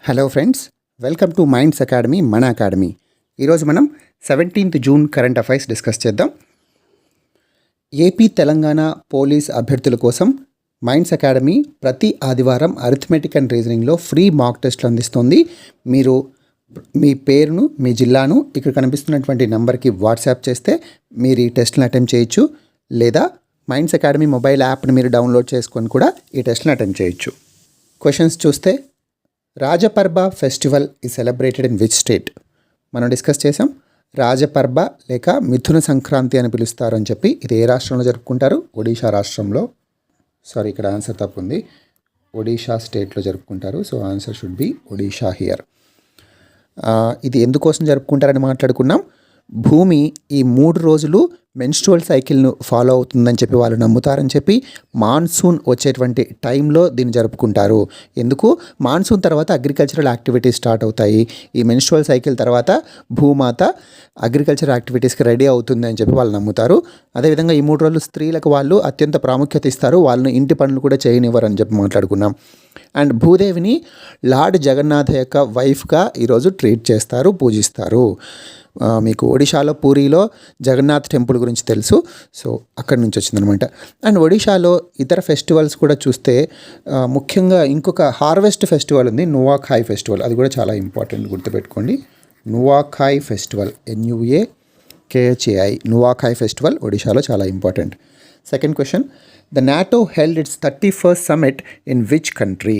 Hello friends, welcome to minds academy మన academy. ఈరోజు మనం 17th June current affairs discuss చేద్దాం. ఏపీ తెలంగాణ పోలీస్ అభ్యర్థుల కోసం మైండ్స్ అకాడమీ ప్రతి ఆదివారం అరిథమెటిక్ అండ్ రీజనింగ్లో ఫ్రీ మాక్ టెస్ట్లు అందిస్తుంది. మీరు మీ పేరును, మీ జిల్లాను ఇక్కడ కనిపిస్తున్నటువంటి నెంబర్కి వాట్సాప్ చేస్తే మీరు ఈ టెస్ట్లను అటెంప్ట్ చేయొచ్చు. లేదా మైండ్స్ అకాడమీ మొబైల్ యాప్ని మీరు డౌన్లోడ్ చేసుకొని కూడా ఈ టెస్ట్లను అటెంప్ట్ చేయొచ్చు. క్వశ్చన్స్ చూస్తే, రాజపర్బ festival is celebrated in which state? మనం డిస్కస్ చేసాం. రాజపర్బ లేక మిథున సంక్రాంతి అని పిలుస్తారు అని చెప్పి, ఇది ఏ రాష్ట్రంలో జరుపుకుంటారు? ఒడిషా రాష్ట్రంలో. సారీ, ఇక్కడ ఆన్సర్ తప్పు ఉంది. ఒడిషా స్టేట్లో జరుపుకుంటారు. So answer should be Odisha here. ఇది ఎందుకోసం జరుపుకుంటారని మాట్లాడుకున్నాం. భూమి ఈ 3 రోజులు మెన్స్ట్రువల్ సైకిల్ను ఫాలో అవుతుందని చెప్పి వాళ్ళు నమ్ముతారని చెప్పి మాన్సూన్ వచ్చేటువంటి టైంలో దీన్ని జరుపుకుంటారు. ఎందుకు? మాన్సూన్ తర్వాత అగ్రికల్చరల్ యాక్టివిటీస్ స్టార్ట్ అవుతాయి. ఈ మెన్స్ట్రువల్ సైకిల్ తర్వాత భూమాత అగ్రికల్చర్ యాక్టివిటీస్కి రెడీ అవుతుంది అని చెప్పి వాళ్ళు నమ్ముతారు. అదేవిధంగా ఈ 3 రోజులు స్త్రీలకు వాళ్ళు అత్యంత ప్రాముఖ్యత ఇస్తారు. వాళ్ళని ఇంటి పనులు కూడా చేయనివ్వరు అని చెప్పి మాట్లాడుకున్నాం. అండ్ భూదేవిని లార్డ్ జగన్నాథ్ యొక్క వైఫ్గా ఈరోజు ట్రీట్ చేస్తారు, పూజిస్తారు. మీకు ఒడిషాలో పూరిలో జగన్నాథ్ టెంపుల్ గురించి తెలుసు. సో అక్కడి నుంచి వచ్చిందనమాట. అండ్ ఒడిషాలో ఇతర ఫెస్టివల్స్ కూడా చూస్తే ముఖ్యంగా ఇంకొక హార్వెస్ట్ ఫెస్టివల్ ఉంది, నువాఖాయ్ ఫెస్టివల్. అది కూడా చాలా ఇంపార్టెంట్, గుర్తుపెట్టుకోండి. Nuakhai festival, NUAKHAI, Nuakhai festival ఒడిషాలో చాలా important. Second question, the NATO held its 31st summit in which country?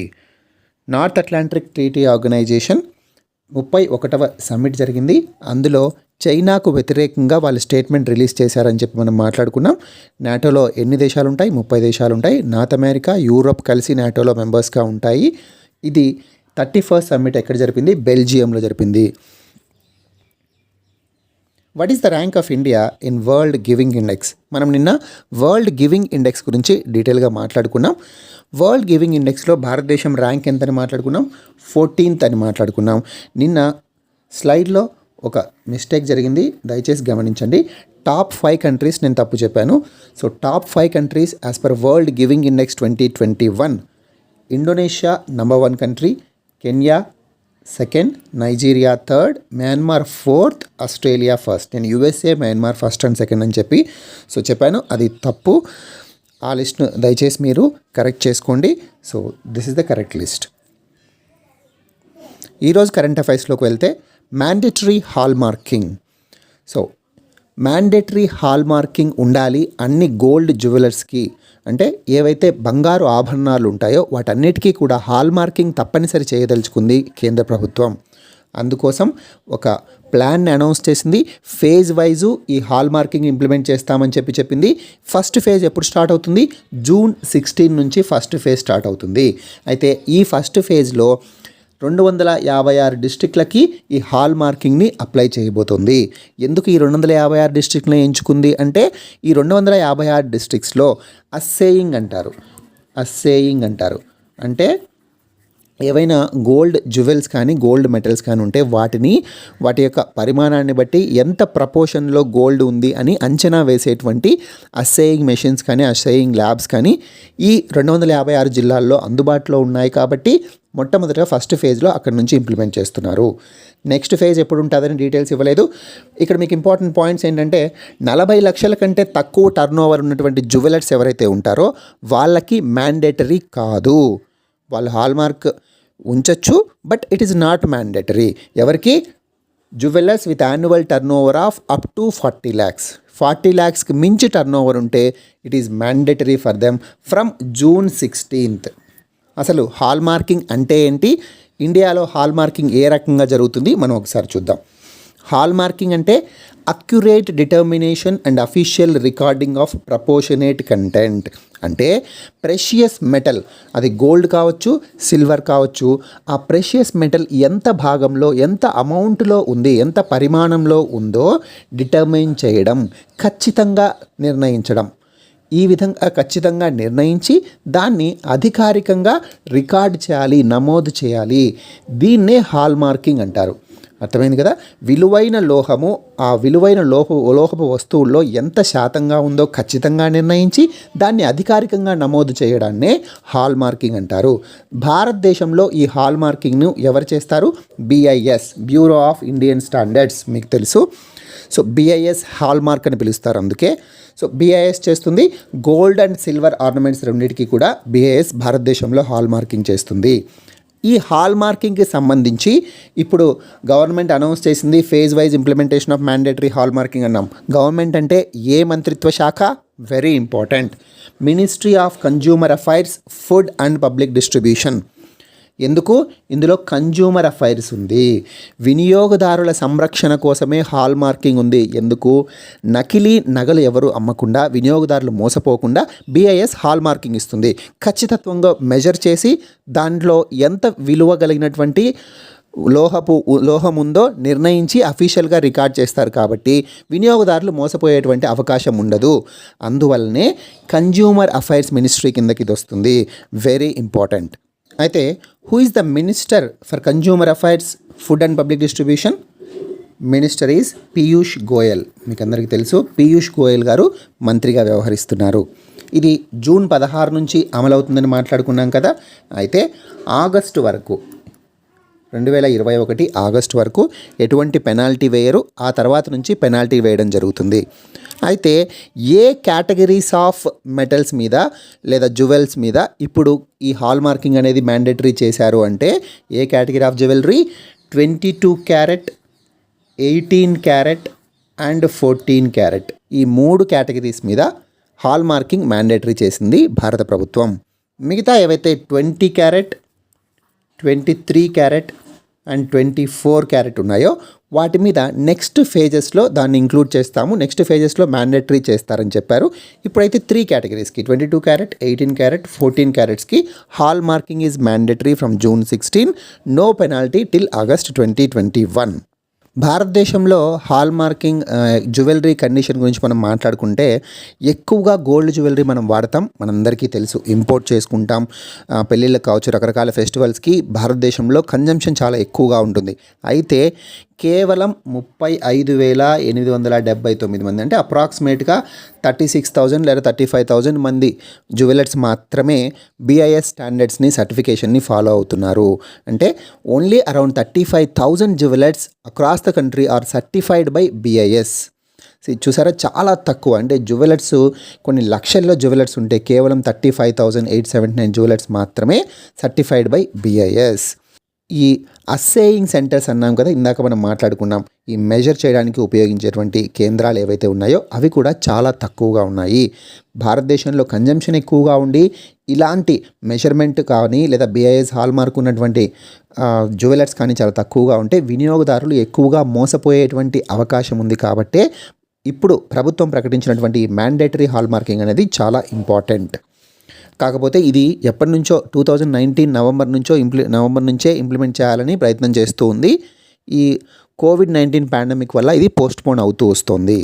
North Atlantic Treaty Organization 31వ సమ్మిట్ జరిగింది. అందులో చైనాకు వ్యతిరేకంగా వాళ్ళు స్టేట్మెంట్ రిలీజ్ చేశారని చెప్పి మనం మాట్లాడుకున్నాం. నాటోలో ఎన్ని దేశాలు ఉంటాయి? 30 దేశాలు ఉంటాయి. నార్త్ అమెరికా, యూరోప్ కలిసి నాటోలో మెంబర్స్గా ఉంటాయి. ఇది 31st సమ్మిట్ ఎక్కడ జరిపింది? బెల్జియంలో జరిపింది. What is the rank of India in world giving index? మనం నిన్న వరల్డ్ గివింగ్ ఇండెక్స్ గురించి డీటెయిల్గా మాట్లాడుకున్నాం. వరల్డ్ గివింగ్ ఇండెక్స్లో భారతదేశం ర్యాంక్ ఎంతని మాట్లాడుకున్నాం? 14th అని మాట్లాడుకున్నాం. నిన్న స్లైడ్లో ఒక మిస్టేక్ జరిగింది, దయచేసి గమనించండి. టాప్ 5 కంట్రీస్ నేను తప్పు చెప్పాను. So top 5 countries as per world giving index 2021. Indonesia number 1 country, Kenya second, Nigeria third, Myanmar fourth, Australia first. నేను USA, Myanmar first and second అని చెప్పాను. అది తప్పు. ఆ లిస్ట్ను దయచేసి మీరు కరెక్ట్ చేసుకోండి. So this is the correct list. ఈరోజు కరెంట్ అఫైర్స్లోకి వెళ్తే, mandatory hall marking. So mandatory hall marking ఉండాలి అన్ని గోల్డ్ జ్యువెలర్స్కి. అంటే ఏవైతే బంగారు ఆభరణాలు ఉంటాయో వాటన్నిటికీ కూడా హాల్ మార్కింగ్ తప్పనిసరి చేయదలుచుకుంది కేంద్ర ప్రభుత్వం. అందుకోసం ఒక ప్లాన్ని అనౌన్స్ చేసింది. ఫేజ్ వైజు ఈ హాల్ మార్కింగ్ ఇంప్లిమెంట్ చేస్తామని చెప్పింది. ఫస్ట్ ఫేజ్ ఎప్పుడు స్టార్ట్ అవుతుంది? జూన్ 16 నుంచి ఫస్ట్ ఫేజ్ స్టార్ట్ అవుతుంది. అయితే ఈ ఫస్ట్ ఫేజ్లో 256 డిస్ట్రిక్ట్లకి ఈ హాల్ మార్కింగ్ని అప్లై చేయబోతుంది. ఎందుకు ఈ 256 డిస్ట్రిక్ట్ని ఎంచుకుంది అంటే, ఈ 256 డిస్ట్రిక్ట్స్లో అస్సేయింగ్ అంటారు. అంటే ఏవైనా గోల్డ్ జ్యువెల్స్ కానీ గోల్డ్ మెటల్స్ కానీ ఉంటే వాటి యొక్క పరిమాణాన్ని బట్టి ఎంత ప్రపోర్షన్లో గోల్డ్ ఉంది అని అంచనా వేసేటువంటి అస్సేయింగ్ మెషిన్స్ కానీ అస్సేయింగ్ ల్యాబ్స్ కానీ ఈ 256 జిల్లాల్లో అందుబాటులో ఉన్నాయి. కాబట్టి మొట్టమొదటిగా ఫస్ట్ ఫేజ్లో అక్కడి నుంచి ఇంప్లిమెంట్ చేస్తున్నారు. నెక్స్ట్ ఫేజ్ ఎప్పుడు ఉంటుందని డీటెయిల్స్ ఇవ్వలేదు. ఇక్కడ మీకు ఇంపార్టెంట్ పాయింట్స్ ఏంటంటే, 40 లక్షల కంటే తక్కువ టర్నోవర్ ఉన్నటువంటి జ్యువెలర్స్ ఎవరైతే ఉంటారో వాళ్ళకి మ్యాండేటరీ కాదు. వాళ్ళు హాల్మార్క్ ఉంచచ్చు, but it is not mandatory. ఎవరికి? Jewellers with annual turnover of up to 40 lakhs. 40 lakhsకి మించి టర్నోవర్ ఉంటే it is mandatory for them from June 16th. అసలు హాల్ మార్కింగ్ అంటే ఏంటి, ఇండియాలో హాల్ మార్కింగ్ ఏ రకంగా జరుగుతుంది మనం ఒకసారి చూద్దాం. హాల్ మార్కింగ్ అంటే accurate determination and official recording of proportionate content. అంటే ప్రెషియస్ మెటల్, అది గోల్డ్ కావచ్చు, సిల్వర్ కావచ్చు, ఆ ప్రెషియస్ మెటల్ ఎంత భాగంలో, ఎంత అమౌంట్లో ఉంది, ఎంత పరిమాణంలో ఉందో డిటర్మైన్ చేయడం, ఖచ్చితంగా నిర్ణయించడం. ఈ విధంగా ఖచ్చితంగా నిర్ణయించి దాన్ని అధికారికంగా రికార్డ్ చేయాలి, నమోదు చేయాలి. దీన్నే హాల్ మార్కింగ్ అంటారు. అర్థమైంది కదా. విలువైన లోహము ఆ విలువైన లోహపు వస్తువుల్లో ఎంత శాతంగా ఉందో ఖచ్చితంగా నిర్ణయించి దాన్ని అధికారికంగా నమోదు చేయడాన్నే హాల్ మార్కింగ్ అంటారు. భారతదేశంలో ఈ హాల్ మార్కింగ్ను ఎవరు చేస్తారు? BIS, bureau of Indian standards, మీకు తెలుసు. సో BIS హాల్ మార్క్ అని పిలుస్తారు అందుకే. సో BIS చేస్తుంది. గోల్డ్ అండ్ సిల్వర్ ఆర్నమెంట్స్ రెండింటికి కూడా BIS భారతదేశంలో హాల్ మార్కింగ్ చేస్తుంది. ఈ హాల్ మార్కింగ్కి సంబంధించి ఇప్పుడు గవర్నమెంట్ అనౌన్స్ చేసింది phase wise implementation of mandatory hall marking అన్నాం. గవర్నమెంట్ అంటే ఏ మంత్రిత్వ శాఖ? Very important, ministry of consumer affairs, food and public distribution. ఎందుకు? ఇందులో కన్జ్యూమర్ అఫైర్స్ ఉంది. వినియోగదారుల సంరక్షణ కోసమే హాల్ మార్కింగ్ ఉంది. ఎందుకు? నకిలీ నగలు ఎవరు అమ్మకుండా, వినియోగదారులు మోసపోకుండా BIS హాల్ మార్కింగ్ ఇస్తుంది. ఖచ్చితత్వంగా మెజర్ చేసి దాంట్లో ఎంత విలువ కలిగినటువంటి లోహం ఉందో నిర్ణయించి అఫీషియల్గా రికార్డ్ చేస్తారు. కాబట్టి వినియోగదారులు మోసపోయేటువంటి అవకాశం ఉండదు. అందువల్లనే కన్జ్యూమర్ అఫైర్స్ మినిస్ట్రీ కిందకి ఇది వస్తుంది. Very important. అయితే who is the minister for consumer affairs, food and public distribution? Minister is Piyush Goyal. మీకు అందరికీ తెలుసు, పీయూష్ గోయల్ గారు మంత్రిగా వ్యవహరిస్తున్నారు. ఇది జూన్ 16 నుంచి అమలవుతుందని మాట్లాడుకున్నాం కదా. అయితే ఆగస్టు వరకు 2021 ఆగస్టు వరకు ఎటువంటి పెనాల్టీ వేయరు. ఆ తర్వాత నుంచి పెనాల్టీ వేయడం జరుగుతుంది. అయితే ఏ కేటగిరీస్ ఆఫ్ మెటల్స్ మీద లేదా జ్యువెల్స్ మీద ఇప్పుడు ఈ హాల్ మార్కింగ్ అనేది మ్యాండేటరీ చేశారు అంటే, ఏ category of jewellery? 22 carat, 18 carat and 14 carat. ఈ 3 కేటగిరీస్ మీద హాల్ మార్కింగ్ మ్యాండేటరీ చేసింది భారత ప్రభుత్వం. మిగతా ఏవైతే 20 క్యారెట్, 23 క్యారెట్ అండ్ 24 క్యారెట్ ఉన్నాయో వాటి మీద నెక్స్ట్ ఫేజెస్లో దాన్ని ఇంక్లూడ్ చేస్తాము, నెక్స్ట్ ఫేజెస్లో మ్యాండేటరీ చేస్తారని చెప్పారు. ఇప్పుడైతే 3 కేటగిరీస్కి 22 క్యారెట్, 18 క్యారెట్, 14 క్యారెట్స్కి hallmarking is mandatory from June 16, no penalty till August 2021. భారతదేశంలో హాల్ మార్కింగ్ జ్యువెలరీ కండిషన్ గురించి మనం మాట్లాడుకుంటే, ఎక్కువగా గోల్డ్ జ్యువెలరీ మనం వాడతాం, మనందరికీ తెలుసు. ఇంపోర్ట్ చేసుకుంటాం, పెళ్ళిళ్ళకి కావచ్చు, రకరకాల ఫెస్టివల్స్కి భారతదేశంలో కన్జంప్షన్ చాలా ఎక్కువగా ఉంటుంది. అయితే కేవలం 35,879 మంది, అంటే అప్రాక్సిమేట్గా 36,000 లేదా 35,000 మంది జ్యువెలర్స్ మాత్రమే BIS స్టాండర్డ్స్ని, సర్టిఫికేషన్ని ఫాలో అవుతున్నారు. అంటే only around 35,000 jewellers across the country are certified by BIS. చూసారా, చాలా తక్కువ. అంటే జ్యువెలర్స్ కొన్ని లక్షల్లో జ్యువెలర్స్ ఉంటే కేవలం 35,879 జ్యువెలర్స్ మాత్రమే సర్టిఫైడ్ బై BIS. ఈ అస్సేయింగ్ సెంటర్స్ అన్నాం కదా, ఇందాక మనం మాట్లాడుకున్నాం. ఈ మెజర్ చేయడానికి ఉపయోగించేటువంటి కేంద్రాలు ఏవైతే ఉన్నాయో అవి కూడా చాలా తక్కువగా ఉన్నాయి. భారతదేశంలో కన్జంప్షన్ ఎక్కువగా ఉండి ఇలాంటి మెజర్మెంట్ కానీ లేదా BIS హాల్ మార్క్ ఉన్నటువంటి జ్యువెలర్స్ కానీ చాలా తక్కువగా ఉంటే వినియోగదారులు ఎక్కువగా మోసపోయేటువంటి అవకాశం ఉంది. కాబట్టే ఇప్పుడు ప్రభుత్వం ప్రకటించినటువంటి మ్యాండేటరీ హాల్ మార్కింగ్ అనేది చాలా ఇంపార్టెంట్. కాకపోతే ఇది ఎప్పటి నుంచో 2019 నవంబర్ నుంచే ఇంప్లిమెంట్ చేయాలని ప్రయత్నం చేస్తూ ఉంది. ఈ COVID-19 పాండమిక్ వల్ల ఇది పోస్ట్పోన్ అవుతూ వస్తుంది.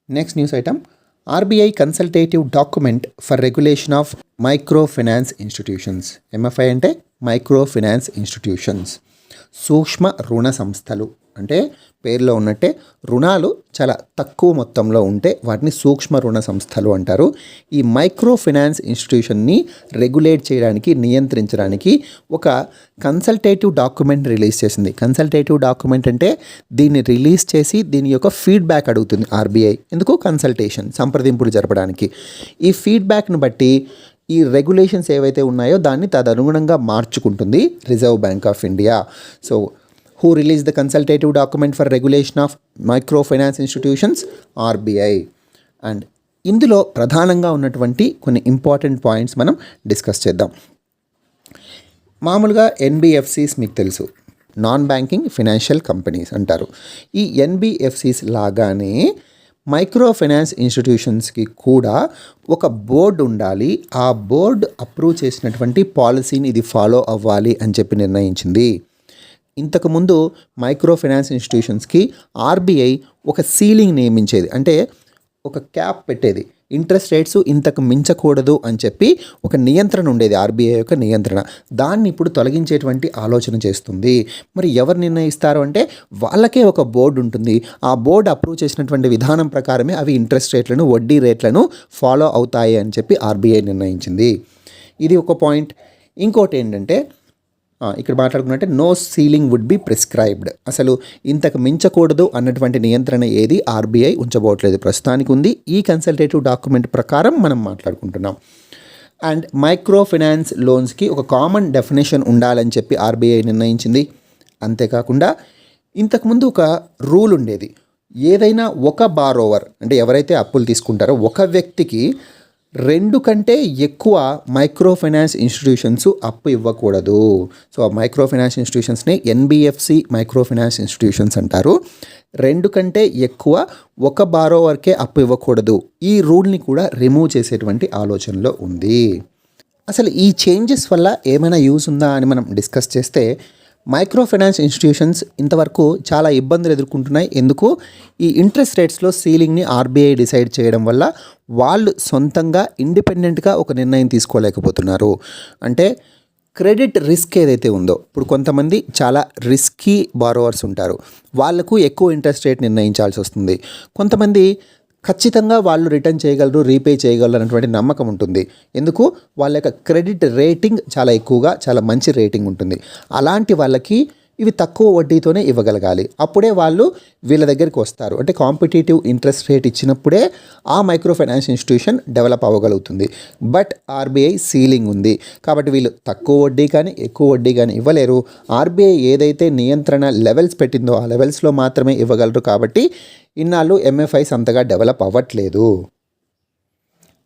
Next news item, RBI consultative document for regulation of micro finance institutions. MFI అంటే మైక్రో ఫైనాన్స్ ఇన్స్టిట్యూషన్స్, సూక్ష్మ రుణ సంస్థలు. అంటే పేరులో ఉన్నట్టే రుణాలు చాలా తక్కువ మొత్తంలో ఉంటే వాటిని సూక్ష్మ రుణ సంస్థలు అంటారు. ఈ మైక్రో ఫైనాన్స్ ఇన్స్టిట్యూషన్ని రెగ్యులేట్ చేయడానికి, నియంత్రించడానికి ఒక కన్సల్టేటివ్ డాక్యుమెంట్ రిలీజ్ చేసింది. కన్సల్టేటివ్ డాక్యుమెంట్ అంటే దీన్ని రిలీజ్ చేసి దీని యొక్క ఫీడ్బ్యాక్ అడుగుతుంది RBI. ఎందుకు? కన్సల్టేషన్, సంప్రదింపులు జరపడానికి. ఈ ఫీడ్బ్యాక్ను బట్టి ఈ రెగ్యులేషన్స్ ఏవైతే ఉన్నాయో దాన్ని తదనుగుణంగా మార్చుకుంటుంది Reserve Bank of India. So who released the consultative document for regulation of microfinance institutions? RBI. And ఇందులో ప్రధానంగా ఉన్నటువంటి కొన్ని ఇంపార్టెంట్ పాయింట్స్ మనం డిస్కస్ చేద్దాం. మామూలుగా NBFCs మీకు తెలుసు, నాన్ బ్యాంకింగ్ ఫైనాన్షియల్ కంపెనీస్ అంటారు. ఈ NBFCs లాగానే మైక్రో ఫైనాన్స్ ఇన్స్టిట్యూషన్స్కి కూడా ఒక బోర్డు ఉండాలి. ఆ బోర్డు అప్రూవ్ చేసినటువంటి పాలసీని ఇది ఫాలో అవ్వాలి అని చెప్పి నిర్ణయించింది. ఇంతకుముందు మైక్రో ఫైనాన్స్ ఇన్స్టిట్యూషన్స్కి RBI ఒక సీలింగ్ నియమించేది, అంటే ఒక క్యాప్ పెట్టేది. ఇంట్రెస్ట్ రేట్స్ ఇంతకు మించకూడదు అని చెప్పి ఒక నియంత్రణ ఉండేది, ఆర్బీఐ యొక్క నియంత్రణ. దాన్ని ఇప్పుడు తొలగించేటువంటి ఆలోచన చేస్తుంది. మరి ఎవరు నిర్ణయిస్తారు అంటే వాళ్ళకే ఒక బోర్డు ఉంటుంది. ఆ బోర్డు అప్రూవ్ చేసినటువంటి విధానం ప్రకారమే అవి ఇంట్రెస్ట్ రేట్లను, వడ్డీ రేట్లను ఫాలో అవుతాయి అని చెప్పి ఆర్బీఐ నిర్ణయించింది. ఇది ఒక పాయింట్. ఇంకోటి ఏంటంటే ఇక్కడ మాట్లాడుకున్నట్టే no ceiling would be prescribed. అసలు ఇంతకు మించకూడదు అన్నటువంటి నియంత్రణ ఏది ఆర్బీఐ ఉంచబోట్లేదు, ప్రస్తుతానికి ఉంది. ఈ కన్సల్టేటివ్ డాక్యుమెంట్ ప్రకారం మనం మాట్లాడుకుంటున్నాం. అండ్ మైక్రో ఫైనాన్స్ లోన్స్కి ఒక కామన్ డెఫినేషన్ ఉండాలని చెప్పి ఆర్బీఐ నిర్ణయించింది. అంతేకాకుండా ఇంతకుముందు ఒక రూల్ ఉండేది, ఏదైనా ఒక బారోవర్ అంటే ఎవరైతే అప్పులు తీసుకుంటారో ఒక వ్యక్తికి 2 కంటే ఎక్కువ మైక్రో ఫైనాన్స్ ఇన్స్టిట్యూషన్స్ అప్పు ఇవ్వకూడదు. సో ఆ మైక్రో ఫైనాన్స్ ఇన్స్టిట్యూషన్స్ని ఎన్బిఎఫ్సి మైక్రో ఫైనాన్స్ ఇన్స్టిట్యూషన్స్ అంటారు. 2 కంటే ఎక్కువ ఒక బారోవర్కే అప్పు ఇవ్వకూడదు. ఈ రూల్ని కూడా రిమూవ్ చేసేటువంటి ఆలోచనలో ఉంది. అసలు ఈ చేంజెస్ వల్ల ఏమైనా యూస్ ఉందా అని మనం డిస్కస్ చేస్తే, మైక్రో ఫైనాన్స్ ఇన్స్టిట్యూషన్స్ ఇంతవరకు చాలా ఇబ్బందులు ఎదుర్కొంటున్నాయి. ఎందుకు? ఈ ఇంట్రెస్ట్ రేట్స్లో సీలింగ్ని ఆర్బీఐ డిసైడ్ చేయడం వల్ల వాళ్ళు సొంతంగా ఇండిపెండెంట్గా ఒక నిర్ణయం తీసుకోలేకపోతున్నారు. అంటే క్రెడిట్ రిస్క్ ఏదైతే ఉందో, ఇప్పుడు కొంతమంది చాలా రిస్కీ బారోవర్స్ ఉంటారు, వాళ్లకు ఎక్కువ ఇంట్రెస్ట్ రేట్ నిర్ణయించాల్సి వస్తుంది. కొంతమంది ఖచ్చితంగా వాళ్ళు రిటర్న్ చేయగలరు, రీపే చేయగలరు అన్నటువంటి నమ్మకం ఉంటుంది. ఎందుకు? వాళ్ళ యొక్క క్రెడిట్ రేటింగ్ చాలా ఎక్కువగా, చాలా మంచి రేటింగ్ ఉంటుంది. అలాంటి వాళ్ళకి ఇవి తక్కువ వడ్డీతోనే ఇవ్వగలగాలి. అప్పుడే వాళ్ళు వీళ్ళ దగ్గరికి వస్తారు. అంటే కాంపిటేటివ్ ఇంట్రెస్ట్ రేట్ ఇచ్చినప్పుడే ఆ మైక్రో ఫైనాన్స్ ఇన్స్టిట్యూషన్ డెవలప్ అవ్వగలుగుతుంది. బట్ ఆర్బీఐ సీలింగ్ ఉంది కాబట్టి వీళ్ళు తక్కువ వడ్డీ కానీ ఎక్కువ వడ్డీ కానీ ఇవ్వలేరు. ఆర్బీఐ ఏదైతే నియంత్రణ లెవెల్స్ పెట్టిందో ఆ లెవెల్స్లో మాత్రమే ఇవ్వగలరు. కాబట్టి ఇన్నాళ్ళు ఎంఎఫ్ఐస్ అంతగా డెవలప్ అవ్వట్లేదు.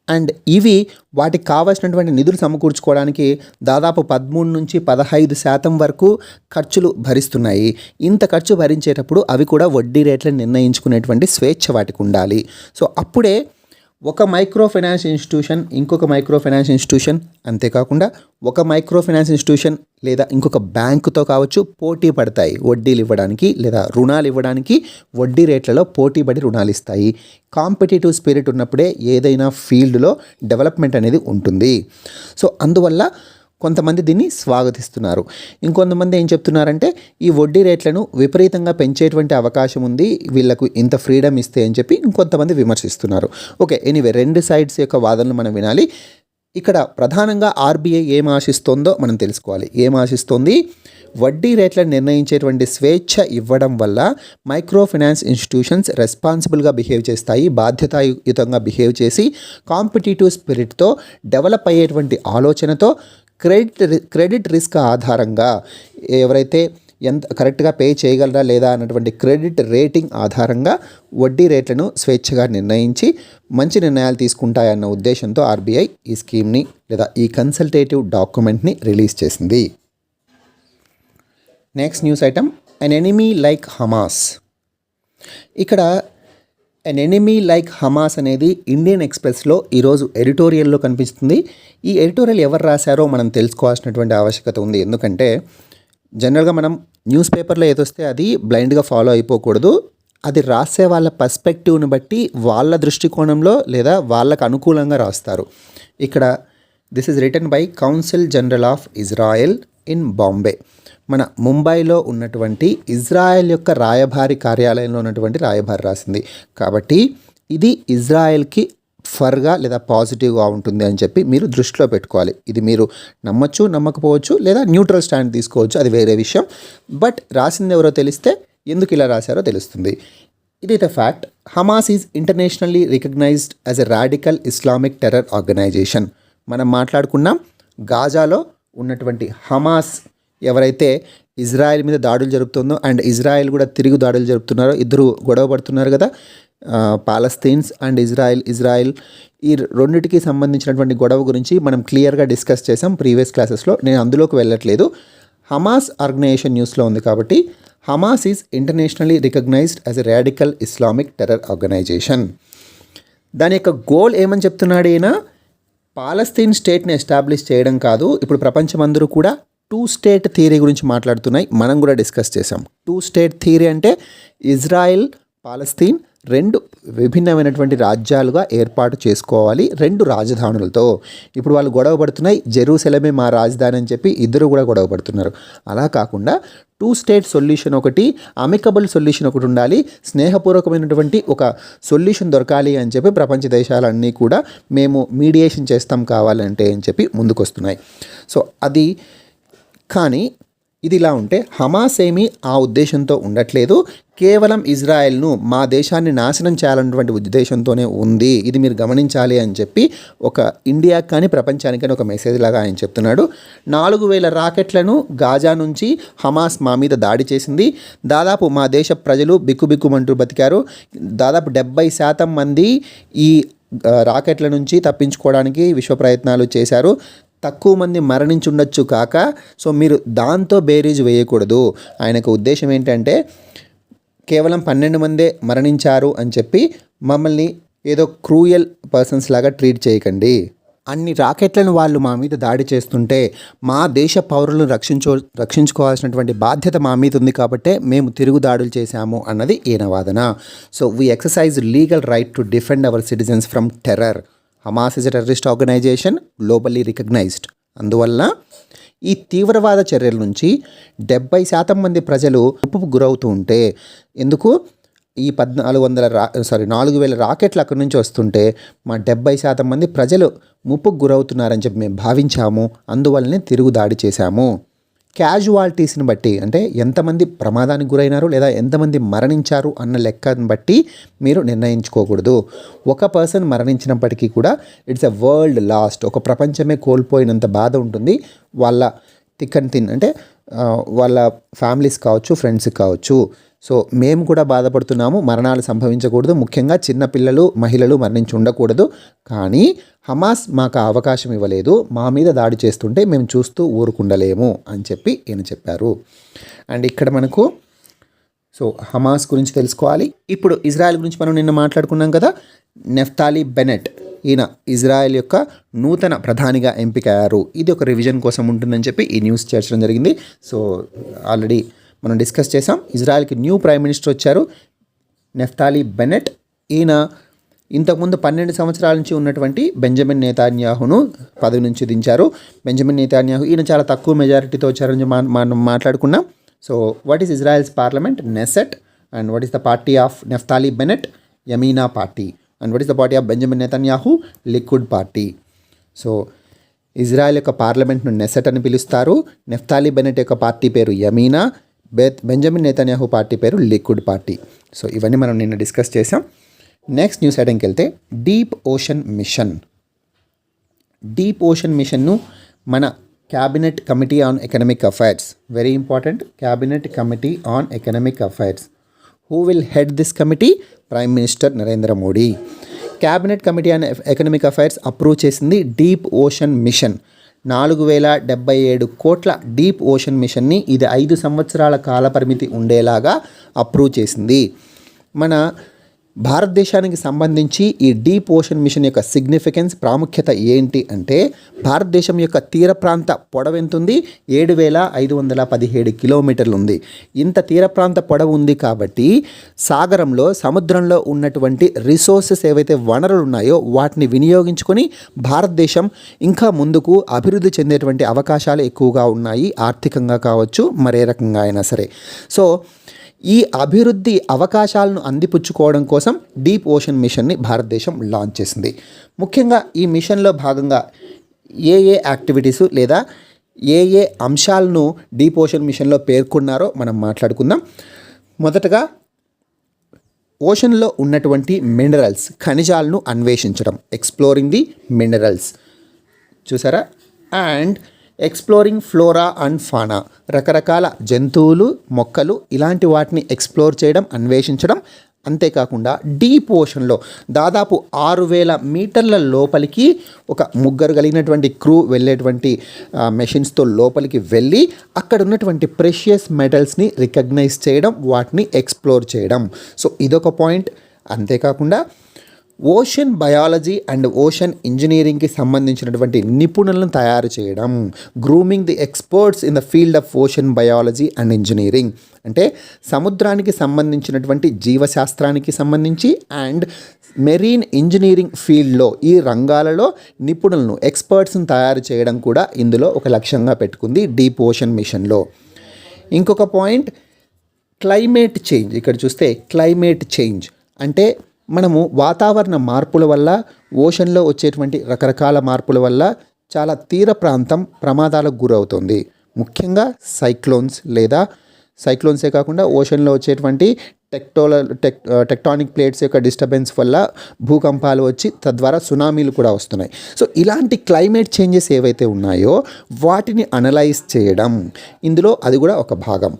అండ్ ఇవి వాటికి కావాల్సినటువంటి నిధులు సమకూర్చుకోవడానికి దాదాపు 13 నుంచి 15% వరకు ఖర్చులు భరిస్తున్నాయి. ఇంత ఖర్చు భరించేటప్పుడు అవి కూడా వడ్డీ రేట్లను నిర్ణయించుకునేటువంటి స్వేచ్ఛ వాటికి ఉండాలి. సో అప్పుడే ఒక మైక్రో ఫైనాన్స్ ఇన్స్టిట్యూషన్ ఇంకొక మైక్రో ఫైనాన్స్ ఇన్స్టిట్యూషన్, అంతేకాకుండా ఒక మైక్రో ఫైనాన్స్ ఇన్స్టిట్యూషన్ లేదా ఇంకొక బ్యాంకుతో కావచ్చు పోటీ పడతాయి వడ్డీలు ఇవ్వడానికి లేదా రుణాలు ఇవ్వడానికి. వడ్డీ రేట్లలో పోటీ పడి రుణాలు ఇస్తాయి. కాంపిటేటివ్ స్పిరిట్ ఉన్నప్పుడే ఏదైనా ఫీల్డ్లో డెవలప్మెంట్ అనేది ఉంటుంది. సో అందువల్ల కొంతమంది దీన్ని స్వాగతిస్తున్నారు. ఇంకొంతమంది ఏం చెప్తున్నారంటే ఈ వడ్డీ రేట్లను విపరీతంగా పెంచేటువంటి అవకాశం ఉంది వీళ్ళకు ఇంత ఫ్రీడమ్ ఇస్తే అని చెప్పి ఇంకొంతమంది విమర్శిస్తున్నారు. ఓకే, ఎనీవే 2 సైడ్స్ యొక్క వాదనలు మనం వినాలి. ఇక్కడ ప్రధానంగా ఆర్బీఐ ఏం ఆశిస్తోందో మనం తెలుసుకోవాలి. ఏం ఆశిస్తోంది? వడ్డీ రేట్లను నిర్ణయించేటువంటి స్వేచ్ఛ ఇవ్వడం వల్ల మైక్రో ఫైనాన్స్ ఇన్స్టిట్యూషన్స్ రెస్పాన్సిబుల్గా బిహేవ్ చేస్తాయి, బాధ్యతాయుతంగా బిహేవ్ చేసి కాంపిటేటివ్ స్పిరిట్తో డెవలప్ అయ్యేటువంటి ఆలోచనతో క్రెడిట్ రిస్క్ ఆధారంగా ఎవరైతే ఎంత కరెక్ట్గా పే చేయగలరా లేదా అన్నటువంటి క్రెడిట్ రేటింగ్ ఆధారంగా వడ్డీ రేట్లను స్వేచ్ఛగా నిర్ణయించి మంచి నిర్ణయాలు తీసుకుంటాయన్న ఉద్దేశంతో ఆర్బీఐ ఈ స్కీమ్ని లేదా ఈ కన్సల్టేటివ్ డాక్యుమెంట్ని రిలీజ్ చేసింది. Next news item, an enemy like Hamas. ఇక్కడ అన్ ఎనిమీ లైక్ హమాస్ అనేది ఇండియన్ ఎక్స్ప్రెస్లో ఈరోజు ఎడిటోరియల్లో కనిపిస్తుంది. ఈ ఎడిటోరియల్ ఎవరు రాశారో మనం తెలుసుకోవాల్సినటువంటి ఆవశ్యకత ఉంది. ఎందుకంటే జనరల్గా మనం న్యూస్ పేపర్లో ఏదొస్తే అది బ్లైండ్గా ఫాలో అయిపోకూడదు. అది రాసే వాళ్ళ పర్స్పెక్టివ్ని బట్టి వాళ్ళ దృష్టికోణంలో లేదా వాళ్ళకు అనుకూలంగా రాస్తారు. ఇక్కడ this is written by council general of Israel in Bombay. మన ముంబైలో ఉన్నటువంటి ఇజ్రాయెల్ యొక్క రాయబారి కార్యాలయంలో ఉన్నటువంటి రాయబారి రాసింది. కాబట్టి ఇది ఇజ్రాయెల్కి ఫర్గా లేదా పాజిటివ్గా ఉంటుంది అని చెప్పి మీరు దృష్టిలో పెట్టుకోవాలి. ఇది మీరు నమ్మచ్చు, నమ్మకపోవచ్చు, లేదా న్యూట్రల్ స్టాండ్ తీసుకోవచ్చు, అది వేరే విషయం. బట్ రాసింది ఎవరో తెలిస్తే ఎందుకు ఇలా రాశారో తెలుస్తుంది. ఇదైతే fact. Hamas is internationally recognised as a radical Islamic terror organisation. మనం మాట్లాడుకున్నాం గాజాలో ఉన్నటువంటి హమాస్ ఎవరైతే ఇజ్రాయెల్ మీద దాడులు జరుపుతుందో అండ్ ఇజ్రాయెల్ కూడా తిరిగి దాడులు జరుపుతున్నారో, ఇద్దరు గొడవ పడుతున్నారు కదా, పాలస్తీన్స్ అండ్ ఇజ్రాయెల్ ఈ రెండిటికి సంబంధించినటువంటి గొడవ గురించి మనం క్లియర్గా డిస్కస్ చేసాం ప్రీవియస్ క్లాసెస్లో. నేను అందులోకి వెళ్ళట్లేదు. హమాస్ ఆర్గనైజేషన్ న్యూస్లో ఉంది కాబట్టి Hamas is internationally recognised as a radical Islamic terror organisation. దాని యొక్క గోల్ ఏమని చెప్తున్నాడు ఈయన? పాలస్తీన్ స్టేట్ని ఎస్టాబ్లిష్ చేయడం కాదు. ఇప్పుడు ప్రపంచం అందరూ కూడా 2 స్టేట్ థియరీ గురించి మాట్లాడుతున్నాయి. మనం కూడా డిస్కస్ చేసాం. 2 స్టేట్ థియరీ అంటే ఇజ్రాయెల్ పాలస్తీన్ రెండు విభిన్నమైనటువంటి రాజ్యాలుగా ఏర్పాటు చేసుకోవాలి, రెండు రాజధానులతో. ఇప్పుడు వాళ్ళు గొడవ పడుతున్నాయి, జెరూసలేమే మా రాజధాని అని చెప్పి ఇద్దరు కూడా గొడవ పడుతున్నారు. అలా కాకుండా 2 స్టేట్ సొల్యూషన్ ఒకటి, అమికబుల్ సొల్యూషన్ ఒకటి ఉండాలి, స్నేహపూర్వకమైనటువంటి ఒక సొల్యూషన్ దొరకాలి అని చెప్పి ప్రపంచ దేశాలన్నీ కూడా మేము మీడియేషన్ చేస్తాం కావాలంటే అని చెప్పి ముందుకొస్తున్నాయి. సో అది కానీ ఇది ఇలా ఉంటే హమాస్ ఏమీ ఆ ఉద్దేశంతో ఉండట్లేదు, కేవలం ఇజ్రాయెల్ను మా దేశాన్ని నాశనం చేయాలన్నటువంటి ఉద్దేశంతోనే ఉంది, ఇది మీరు గమనించాలి అని చెప్పి ఒక ఇండియాకి కానీ ప్రపంచానికి కానీ ఒక మెసేజ్ లాగా ఆయన చెప్తున్నాడు. 4000 రాకెట్లను గాజా నుంచి హమాస్ మా మీద దాడి చేసింది. దాదాపు మా దేశ ప్రజలు బిక్కుబిక్కుమంటూ బతికారు. దాదాపు 70% మంది ఈ రాకెట్ల నుంచి తప్పించుకోవడానికి విశ్వ ప్రయత్నాలు చేశారు. తక్కువ మంది మరణించుండొచ్చు కాక, సో మీరు దాంతో బేరీజ్ వేయకూడదు. ఆయనకు ఉద్దేశం ఏంటంటే కేవలం 12 మందే మరణించారు అని చెప్పి మమ్మల్ని ఏదో క్రూయల్ పర్సన్స్ లాగా ట్రీట్ చేయకండి. అన్ని రాకెట్లను వాళ్ళు మా మీద దాడి చేస్తుంటే మా దేశ పౌరులను రక్షించుకోవాల్సినటువంటి బాధ్యత మా మీద ఉంది కాబట్టే మేము తిరుగు దాడులు చేశాము అన్నది ఈయన వాదన. So we exercise legal right to defend our citizens from terror. Hamas is a terrorist organisation, globally recognised. అందువల్ల ఈ తీవ్రవాద చర్యల నుంచి 70% మంది ప్రజలు ముప్పుకు గురవుతూ ఉంటే, ఎందుకు ఈ 4,000 రాకెట్లు అక్కడి నుంచి వస్తుంటే మా 70% మంది ప్రజలు ముప్పుకు గురవుతున్నారని చెప్పి మేము భావించాము, అందువల్లనే తిరుగు దాడి చేశాము. క్యాజువాలిటీస్ని బట్టి, అంటే ఎంతమంది ప్రమాదానికి గురైనారు లేదా ఎంతమంది మరణించారు అన్న లెక్కను బట్టి మీరు నిర్ణయించుకోకూడదు. ఒక పర్సన్ మరణించినప్పటికీ కూడా ఇట్స్ ఎ వరల్డ్ లాస్ట్, ఒక ప్రపంచమే కోల్పోయినంత బాధ ఉంటుంది. వాళ్ళ అంటే వాళ్ళ ఫ్యామిలీస్ కావచ్చు, ఫ్రెండ్స్ కావచ్చు. సో మేము కూడా బాధపడుతున్నాము, మరణాలు సంభవించకూడదు, ముఖ్యంగా చిన్నపిల్లలు, మహిళలు మరణించి ఉండకూడదు. కానీ హమాస్ మాకు అవకాశం ఇవ్వలేదు, మా మీద దాడి చేస్తుంటే మేము చూస్తూ ఊరుకుండలేము అని చెప్పి ఈయన చెప్పారు. అండ్ ఇక్కడ మనకు సో హమాస్ గురించి తెలుసుకోవాలి. ఇప్పుడు ఇజ్రాయెల్ గురించి మనం నిన్న మాట్లాడుకున్నాం కదా. నెఫ్తాలీ బెనెట్, ఈయన ఇజ్రాయెల్ యొక్క నూతన ప్రధానిగా ఎంపికయ్యారు. ఇది ఒక రివిజన్ కోసం ఉంటుందని చెప్పి ఈ న్యూస్ చేర్చడం జరిగింది. సో ఆల్రెడీ మనం డిస్కస్ చేసాం. ఇజ్రాయెల్కి న్యూ ప్రైమ్ మినిస్టర్ వచ్చారు, నెఫ్తాలీ బెనెట్. ఈయన ఇంతకుముందు 12 సంవత్సరాల నుంచి ఉన్నటువంటి బెంజమిన్ నేతాన్యాహును పదవి నుంచి దించారు. బెంజమిన్ నేతాన్యాహు ఈయన చాలా తక్కువ మెజారిటీతో వచ్చారని మనం మాట్లాడుకున్నాం. So what is Israel's parliament? Knesset. And what is the party of Naftali Bennett? Yamina party. And what is the party of Benjamin Netanyahu? Likud party. So Israel యొక్క పార్లమెంట్ను నెసెట్ అని పిలుస్తారు. నెఫ్తాలీ బెనెట్ యొక్క పార్టీ పేరు Yamina, Benjamin Netanyahu party పేరు Likud party. So ఇవన్నీ మనం నిన్న డిస్కస్ చేసాం. నెక్స్ట్ న్యూస్ ఐటెంకి వెళ్తే deep ocean mission. Deep ocean మిషన్ను మన cabinet committee on economic affairs, very important, cabinet committee on economic affairs. Who will head this committee? Prime minister Narendra Modi. Cabinet committee on economic affairs approve చేసింది deep ocean mission. 4077 కోట్ల deep ocean మిషన్ని ఇది 5 సంవత్సరాల కాల పరిమితి ఉండేలాగా అప్రూవ్ చేసింది. మన భారతదేశానికి సంబంధించి ఈ డీప్ ఓషన్ మిషన్ యొక్క సిగ్నిఫికెన్స్, ప్రాముఖ్యత ఏంటి అంటే, భారతదేశం యొక్క తీర ప్రాంత పొడవు ఎంత ఉంది? 7517 కిలోమీటర్లు ఉంది. ఇంత తీర ప్రాంత పొడవు ఉంది కాబట్టి సాగరంలో, సముద్రంలో ఉన్నటువంటి రిసోర్సెస్ ఏవైతే వనరులు ఉన్నాయో వాటిని వినియోగించుకొని భారతదేశం ఇంకా ముందుకు అభివృద్ధి చెందేటువంటి అవకాశాలు ఎక్కువగా ఉన్నాయి, ఆర్థికంగా కావచ్చు, మరే రకంగా అయినా సరే. సో ఈ అభివృద్ధి అవకాశాలను అందిపుచ్చుకోవడం కోసం డీప్ ఓషన్ మిషన్ని భారతదేశం లాంచ్ చేసింది. ముఖ్యంగా ఈ మిషన్లో భాగంగా ఏ యాక్టివిటీసు లేదా ఏ అంశాలను డీప్ ఓషన్ మిషన్లో పేర్కొన్నారో మనం మాట్లాడుకుందాం. మొదటగా ఓషన్లో ఉన్నటువంటి మినరల్స్, ఖనిజాలను అన్వేషించడం, ఎక్స్ప్లోరింగ్ ది మినరల్స్, చూసారా. And exploring flora and fauna, రకరకాల జంతువులు, మొక్కలు, ఇలాంటి వాటిని ఎక్స్ప్లోర్ చేయడం, అన్వేషించడం. అంతేకాకుండా డీప్ ఓషన్లో దాదాపు 6000 మీటర్ల లోపలికి ఒక ముగ్గురు కలిగినటువంటి క్రూ వెళ్ళేటువంటి మెషిన్స్తో లోపలికి వెళ్ళి అక్కడ ఉన్నటువంటి ప్రెషియస్ మెటల్స్ని రికగ్నైజ్ చేయడం, వాటిని ఎక్స్ప్లోర్ చేయడం. సో ఇదొక పాయింట్. అంతేకాకుండా ఓషన్ బయాలజీ అండ్ ఓషన్ ఇంజనీరింగ్కి సంబంధించినటువంటి నిపుణులను తయారు చేయడం, grooming the experts in the field of ocean biology and engineering. అంటే సముద్రానికి సంబంధించినటువంటి జీవశాస్త్రానికి సంబంధించి అండ్ మెరీన్ ఇంజనీరింగ్ ఫీల్డ్లో ఈ రంగాలలో నిపుణులను ఎక్స్పర్ట్స్ని తయారు చేయడం కూడా ఇందులో ఒక లక్ష్యంగా పెట్టుకుంది డీప్ ఓషన్ మిషన్లో. ఇంకొక పాయింట్ క్లైమేట్ చేంజ్. ఇక్కడ చూస్తే క్లైమేట్ చేంజ్ అంటే మనము వాతావరణ మార్పుల వల్ల, ఓషన్లో వచ్చేటువంటి రకరకాల మార్పుల వల్ల చాలా తీర ప్రాంతం ప్రమాదాలకు గురవుతుంది. ముఖ్యంగా సైక్లోన్సే కాకుండా ఓషన్లో వచ్చేటువంటి టెక్టానిక్ ప్లేట్స్ యొక్క డిస్టర్బెన్స్ వల్ల భూకంపాలు వచ్చి తద్వారా సునామీలు కూడా వస్తున్నాయి. సో ఇలాంటి క్లైమేట్ చేంజెస్ ఏవైతే ఉన్నాయో వాటిని అనలైజ్ చేయడం ఇందులో అది కూడా ఒక భాగం.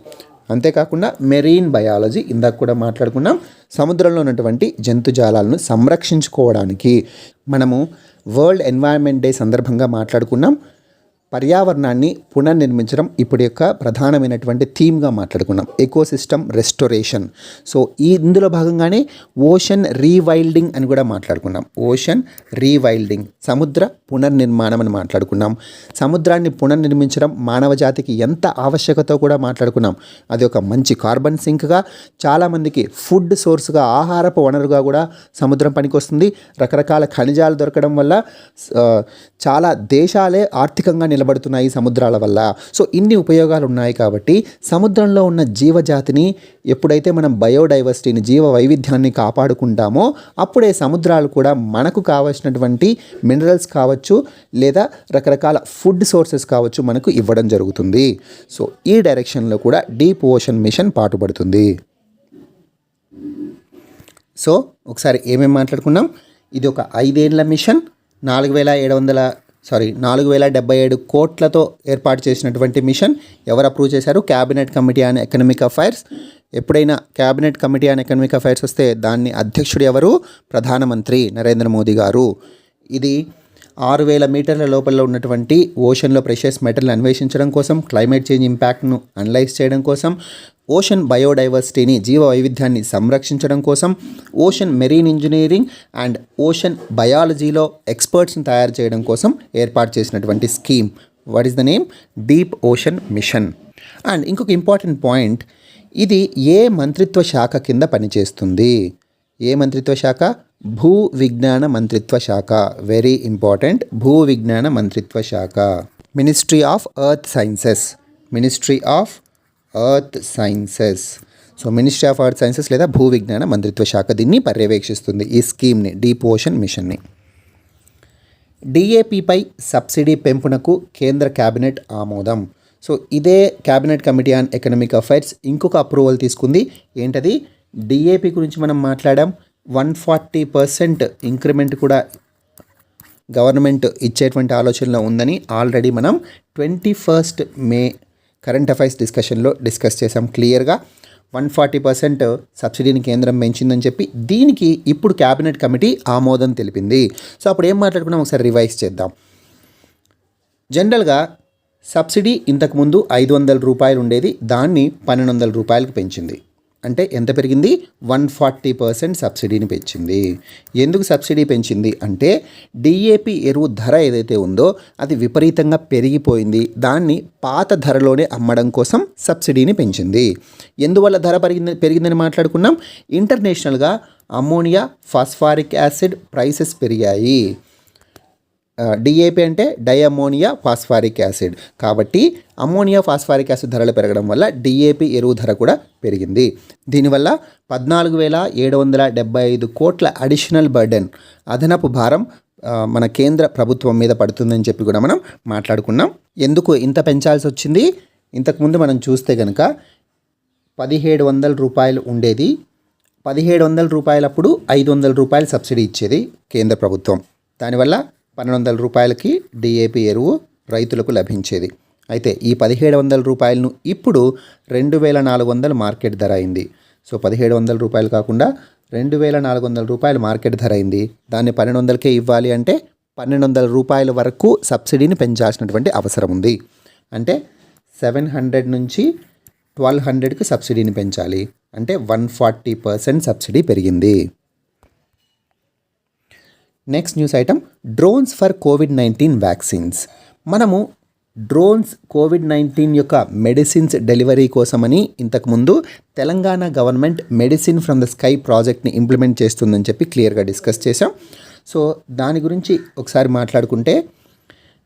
అంతేకాకుండా మెరీన్ బయాలజీ, ఇందాక కూడా మాట్లాడుకున్నాం, సముద్రంలో ఉన్నటువంటి జంతుజాలాలను సంరక్షించుకోవడానికి మనము వరల్డ్ ఎన్వైరన్మెంట్ డే సందర్భంగా మాట్లాడుకున్నాం. పర్యావరణాన్ని పునర్నిర్మించడం ఇప్పుడు యొక్క ప్రధానమైనటువంటి థీమ్గా మాట్లాడుకున్నాం, ఎకోసిస్టమ్ రెస్టోరేషన్. సో ఇందులో భాగంగానే ఓషన్ రీవైల్డింగ్ అని కూడా మాట్లాడుకున్నాం. ఓషన్ రీవైల్డింగ్, సముద్ర పునర్నిర్మాణం అని మాట్లాడుకున్నాం. సముద్రాన్ని పునర్నిర్మించడం మానవ జాతికి ఎంత ఆవశ్యకతో కూడా మాట్లాడుకున్నాం. అది ఒక మంచి కార్బన్ సింక్గా, చాలామందికి ఫుడ్ సోర్స్గా, ఆహారపు వనరుగా కూడా సముద్రం పనికొస్తుంది. రకరకాల ఖనిజాలు దొరకడం వల్ల చాలా దేశాలే ఆర్థికంగా నిలబడుతున్నాయి సముద్రాల వల్ల. సో ఇన్ని ఉపయోగాలు ఉన్నాయి కాబట్టి సముద్రంలో ఉన్న జీవజాతిని ఎప్పుడైతే మనం బయోడైవర్సిటీని, జీవ వైవిధ్యాన్ని కాపాడుకుంటామో అప్పుడే సముద్రాలు కూడా మనకు కావాల్సినటువంటి మినరల్స్ కావచ్చు లేదా రకరకాల ఫుడ్ సోర్సెస్ కావచ్చు మనకు ఇవ్వడం జరుగుతుంది. సో ఈ డైరెక్షన్లో కూడా డీప్ ఓషన్ మిషన్ పాటుపడుతుంది. సో ఒకసారి ఏమేమి మాట్లాడుకున్నాం, ఇది ఒక 5 ఏళ్ల మిషన్, 4,077 కోట్లతో ఏర్పాటు చేసినటువంటి మిషన్. ఎవరు అప్రూవ్ చేశారు? Cabinet committee on economic affairs. ఎప్పుడైనా cabinet committee on economic affairs వస్తే దాన్ని అధ్యక్షుడు ఎవరు? ప్రధానమంత్రి నరేంద్ర మోదీ గారు. ఇది 6,000 మీటర్ల లోపల ఉన్నటువంటి ఓషన్లో ప్రెషియస్ మెటల్ని అన్వేషించడం కోసం, క్లైమేట్ చేంజ్ ఇంపాక్ట్ను అనలైజ్ చేయడం కోసం, ఓషన్ బయోడైవర్సిటీని, జీవ వైవిధ్యాన్ని సంరక్షించడం కోసం, ocean marine engineering and ocean బయాలజీలో ఎక్స్పర్ట్స్ని తయారు చేయడం కోసం ఏర్పాటు చేసినటువంటి scheme. What is the name? Deep ocean mission. And ఇంకొక ఇంపార్టెంట్ పాయింట్, ఇది ఏ మంత్రిత్వ శాఖ కింద పనిచేస్తుంది? ఏ మంత్రిత్వ శాఖ? భూ విజ్ఞాన మంత్రిత్వ శాఖ. వెరీ ఇంపార్టెంట్, భూ విజ్ఞాన మంత్రిత్వ శాఖ. Ministry of earth sciences. Ministry of earth sciences. So ministry of earth sciences లేదా భూ విజ్ఞాన మంత్రిత్వ శాఖ దీన్ని పర్యవేక్షిస్తుంది, ఈ స్కీమ్ని, డీప్ ఓషన్ మిషన్ని. డిఏపిపై సబ్సిడీ పెంపునకు కేంద్ర క్యాబినెట్ ఆమోదం. సో ఇదే cabinet committee on economic affairs ఇంకొక అప్రూవల్ తీసుకుంది. ఏంటది? డిఏపి గురించి మనం మాట్లాడాం. 140% ఇంక్రిమెంట్ కూడా గవర్నమెంట్ ఇచ్చేటువంటి ఆలోచనలో ఉందని ఆల్రెడీ మనం 21 మే కరెంట్ అఫైర్స్ డిస్కషన్లో డిస్కస్ చేసాం క్లియర్గా. 140% సబ్సిడీని కేంద్రం పెంచిందని చెప్పి దీనికి ఇప్పుడు క్యాబినెట్ కమిటీ ఆమోదం తెలిపింది. సో అప్పుడు ఏం మాట్లాడుకున్నాం ఒకసారి రివైజ్ చేద్దాం. జనరల్గా సబ్సిడీ ఇంతకుముందు 500 రూపాయలు ఉండేది, దాన్ని 1200 రూపాయలకు పెంచింది. అంటే ఎంత పెరిగింది? 140% సబ్సిడీని పెంచింది. ఎందుకు సబ్సిడీ పెంచింది అంటే డిఏపి ఎరువు ధర ఏదైతే ఉందో అది విపరీతంగా పెరిగిపోయింది, దాన్ని పాత ధరలోనే అమ్మడం కోసం సబ్సిడీని పెంచింది. ఎందువల్ల ధర పెరిగిందని మాట్లాడుకున్నాం. ఇంటర్నేషనల్గా అమ్మోనియా, ఫాస్ఫారిక్ యాసిడ్ ప్రైసెస్ పెరిగాయి. డిఏపి అంటే డైఅమోనియా ఫాస్ఫారిక్ యాసిడ్. కాబట్టి అమ్మోనియా ఫాస్ఫారిక్ యాసిడ్ ధరలు పెరగడం వల్ల డిఏపి ఎరువు ధర కూడా పెరిగింది. దీనివల్ల 14,775 కోట్ల అడిషనల్ బర్డెన్, అదనపు భారం మన కేంద్ర ప్రభుత్వం మీద పడుతుందని చెప్పి కూడా మనం మాట్లాడుకున్నాం. ఎందుకు ఇంత పెంచాల్సి వచ్చింది? ఇంతకుముందు మనం చూస్తే కనుక 1,700 రూపాయలు ఉండేది. 1,700 రూపాయలప్పుడు 500 రూపాయలు సబ్సిడీ ఇచ్చేది కేంద్ర ప్రభుత్వం. దానివల్ల 1,200 రూపాయలకి డిఏపి ఎరువు రైతులకు లభించేది. అయితే ఈ 1,700 రూపాయలను ఇప్పుడు 2,400 మార్కెట్ ధర అయింది. సో 1,700 రూపాయలు కాకుండా 2,400 రూపాయలు మార్కెట్ ధర అయింది. దాన్ని 1,200కే ఇవ్వాలి అంటే 1,200 రూపాయల వరకు సబ్సిడీని పెంచాల్సినటువంటి అవసరం ఉంది. అంటే 700 నుంచి 1,200కి సబ్సిడీని పెంచాలి. అంటే 140% సబ్సిడీ పెరిగింది. Next news item, drones for COVID-19 vaccines. మనము డ్రోన్స్ కోవిడ్-19 యొక్క మెడిసిన్స్ డెలివరీ కోసమని ఇంతకుముందు Telangana government medicine from the sky ప్రాజెక్ట్ని ఇంప్లిమెంట్ చేస్తుందని చెప్పి క్లియర్గా డిస్కస్ చేసాం. సో దాని గురించి ఒకసారి మాట్లాడుకుంటే,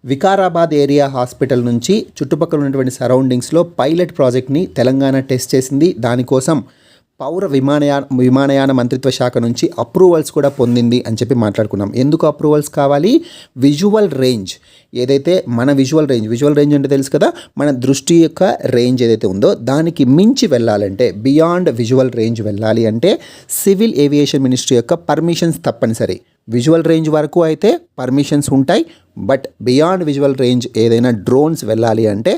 వికారాబాద్ ఏరియా హాస్పిటల్ నుంచి చుట్టుపక్కల ఉన్నటువంటి సరౌండింగ్స్లో పైలట్ ప్రాజెక్ట్ని తెలంగాణ టెస్ట్ చేసింది. దానికోసం పౌర విమానయాన మంత్రిత్వ శాఖ నుంచి అప్రూవల్స్ కూడా పొందింది అని చెప్పి మాట్లాడుకున్నాం. ఎందుకు అప్రూవల్స్ కావాలి? విజువల్ రేంజ్ ఏదైతే మన విజువల్ రేంజ్ అంటే తెలుసు కదా, మన దృష్టి యొక్క రేంజ్ ఏదైతే ఉందో దానికి మించి వెళ్ళాలంటే, బియాండ్ విజువల్ రేంజ్ వెళ్ళాలి అంటే సివిల్ ఏవియేషన్ మినిస్ట్రీ యొక్క పర్మిషన్స్ తప్పనిసరి. విజువల్ రేంజ్ వరకు అయితే పర్మిషన్స్ ఉంటాయి, బట్ బియాండ్ విజువల్ రేంజ్ ఏదైనా డ్రోన్స్ వెళ్ళాలి అంటే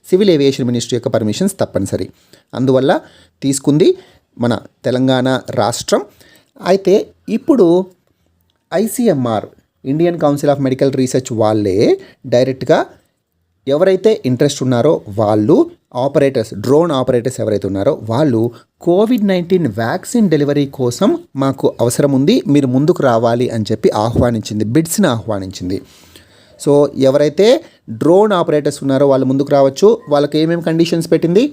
సివిల్ ఏవియేషన్ మినిస్ట్రీ యొక్క పర్మిషన్స్ తప్పనిసరి. అందువల్ల తీసుకుంది మన తెలంగాణ రాష్ట్రం. అయితే ఇప్పుడు ICMR, Indian council of medical research వాళ్ళే డైరెక్ట్గా ఎవరైతే ఇంట్రెస్ట్ ఉన్నారో వాళ్ళు డ్రోన్ ఆపరేటర్స్ ఎవరైతే ఉన్నారో వాళ్ళు కోవిడ్-19 వ్యాక్సిన్ డెలివరీ కోసం మాకు అవసరం ఉంది, మీరు ముందుకు రావాలి అని చెప్పి బిడ్స్ని ఆహ్వానించింది. సో ఎవరైతే డ్రోన్ ఆపరేటర్స్ ఉన్నారో వాళ్ళు ముందుకు రావచ్చు. వాళ్ళకి ఏమేమి కండిషన్స్ పెట్టింది?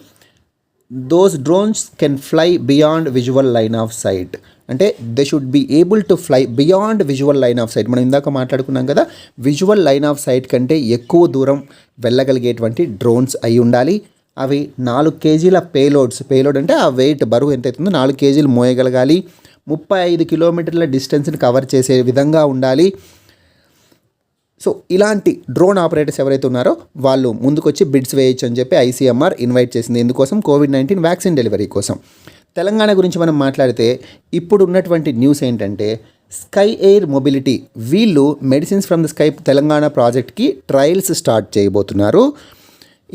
Those drones can fly beyond visual line of sight, అంటే they should be able to fly beyond visual line of sight. మనం ఇందాక మాట్లాడుకున్నాం కదా, విజువల్ లైన్ ఆఫ్ సైట్ కంటే ఎక్కువ దూరం వెళ్ళగలిగేటువంటి డ్రోన్స్ అయి ఉండాలి. అవి 4 కేజీల పేలోడ్ అంటే ఆ వెయిట్ బరువు ఎంత అవుతుందో 4 కేజీలు మోయగలగాలి. 35 కిలోమీటర్ల డిస్టెన్స్ని కవర్ చేసే విధంగా ఉండాలి. సో ఇలాంటి డ్రోన్ ఆపరేటర్స్ ఎవరైతే ఉన్నారో వాళ్ళు ముందుకొచ్చి బిడ్స్ వేయచ్చు అని చెప్పి ఐసీఎంఆర్ ఇన్వైట్ చేసింది. ఎందుకోసం? కోవిడ్-19 వ్యాక్సిన్ డెలివరీ కోసం. తెలంగాణ గురించి మనం మాట్లాడితే ఇప్పుడు ఉన్నటువంటి న్యూస్ ఏంటంటే, స్కై ఎయిర్ మొబిలిటీ వీళ్ళు medicines from the sky Telangana ప్రాజెక్ట్కి ట్రయల్స్ స్టార్ట్ చేయబోతున్నారు.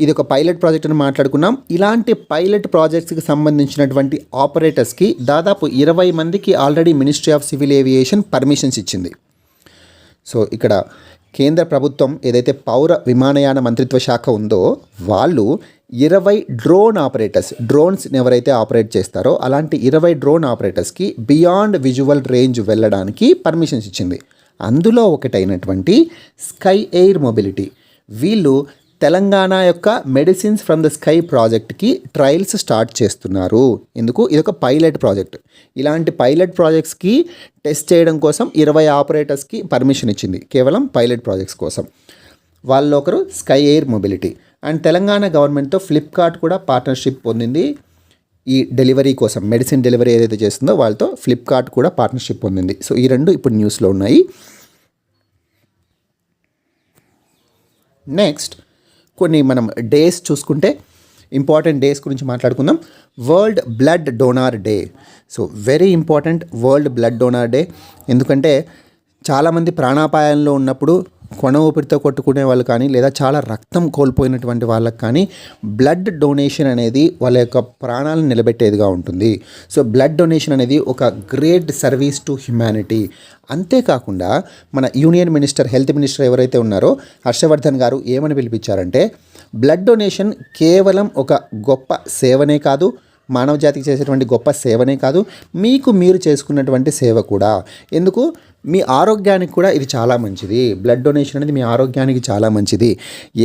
ఇది ఒక పైలట్ ప్రాజెక్ట్ అని మాట్లాడుకున్నాం. ఇలాంటి పైలట్ ప్రాజెక్ట్స్కి సంబంధించినటువంటి ఆపరేటర్స్కి దాదాపు 20 మందికి already ministry of civil aviation permissions ఇచ్చింది. సో ఇక్కడ కేంద్ర ప్రభుత్వం ఏదైతే పౌర విమానయాన మంత్రిత్వ శాఖ ఉందో వాళ్ళు 20 డ్రోన్స్ని ఎవరైతే ఆపరేట్ చేస్తారో అలాంటి 20 డ్రోన్ ఆపరేటర్స్కి బియాండ్ విజువల్ రేంజ్ వెళ్ళడానికి పర్మిషన్స్ ఇచ్చింది. అందులో ఒకటైనటువంటి స్కై ఎయిర్ మొబిలిటీ వీళ్ళు తెలంగాణ యొక్క మెడిసిన్స్ ఫ్రమ్ ద స్కై ప్రాజెక్ట్కి ట్రయల్స్ స్టార్ట్ చేస్తున్నారు. ఎందుకు? ఇదొక పైలట్ ప్రాజెక్ట్. ఇలాంటి పైలట్ ప్రాజెక్ట్స్కి టెస్ట్ చేయడం కోసం 20 ఆపరేటర్స్కి పర్మిషన్ ఇచ్చింది, కేవలం పైలట్ ప్రాజెక్ట్స్ కోసం. వాళ్ళలో ఒకరు Sky Air Mobility. And Telangana గవర్నమెంట్తో ఫ్లిప్కార్ట్ కూడా పార్ట్నర్షిప్ పొందింది ఈ డెలివరీ కోసం. మెడిసిన్ డెలివరీ ఏదైతే చేస్తుందో వాళ్ళతో ఫ్లిప్కార్ట్ కూడా పార్ట్నర్షిప్ పొందింది. సో ఈ రెండు ఇప్పుడు న్యూస్లో ఉన్నాయి. నెక్స్ట్ కొన్ని మనం డేస్ చూసుకుంటే, ఇంపార్టెంట్ డేస్ గురించి మాట్లాడుకుందాం. World blood donor day. So very important world blood donor day. ఎందుకంటే చాలామంది ప్రాణాపాయంలో ఉన్నప్పుడు కొన ఊపిరితో కొట్టుకునే వాళ్ళు కానీ లేదా చాలా రక్తం కోల్పోయినటువంటి వాళ్ళకి కానీ బ్లడ్ డొనేషన్ అనేది వాళ్ళ యొక్క ప్రాణాలను నిలబెట్టేదిగా ఉంటుంది. సో బ్లడ్ డొనేషన్ అనేది ఒక గ్రేట్ సర్వీస్ టు హ్యుమానిటీ. అంతేకాకుండా మన యూనియన్ మినిస్టర్, హెల్త్ మినిస్టర్ ఎవరైతే ఉన్నారో హర్షవర్ధన్ గారు ఏమని పిలిపించారంటే, బ్లడ్ డొనేషన్ కేవలం ఒక గొప్ప సేవనే కాదు, మానవ జాతికి చేసేటువంటి గొప్ప సేవనే కాదు, మీకు మీరు చేసుకున్నటువంటి సేవ కూడా. ఎందుకు? మీ ఆరోగ్యానికి కూడా ఇది చాలా మంచిది. బ్లడ్ డొనేషన్ అనేది మీ ఆరోగ్యానికి చాలా మంచిది.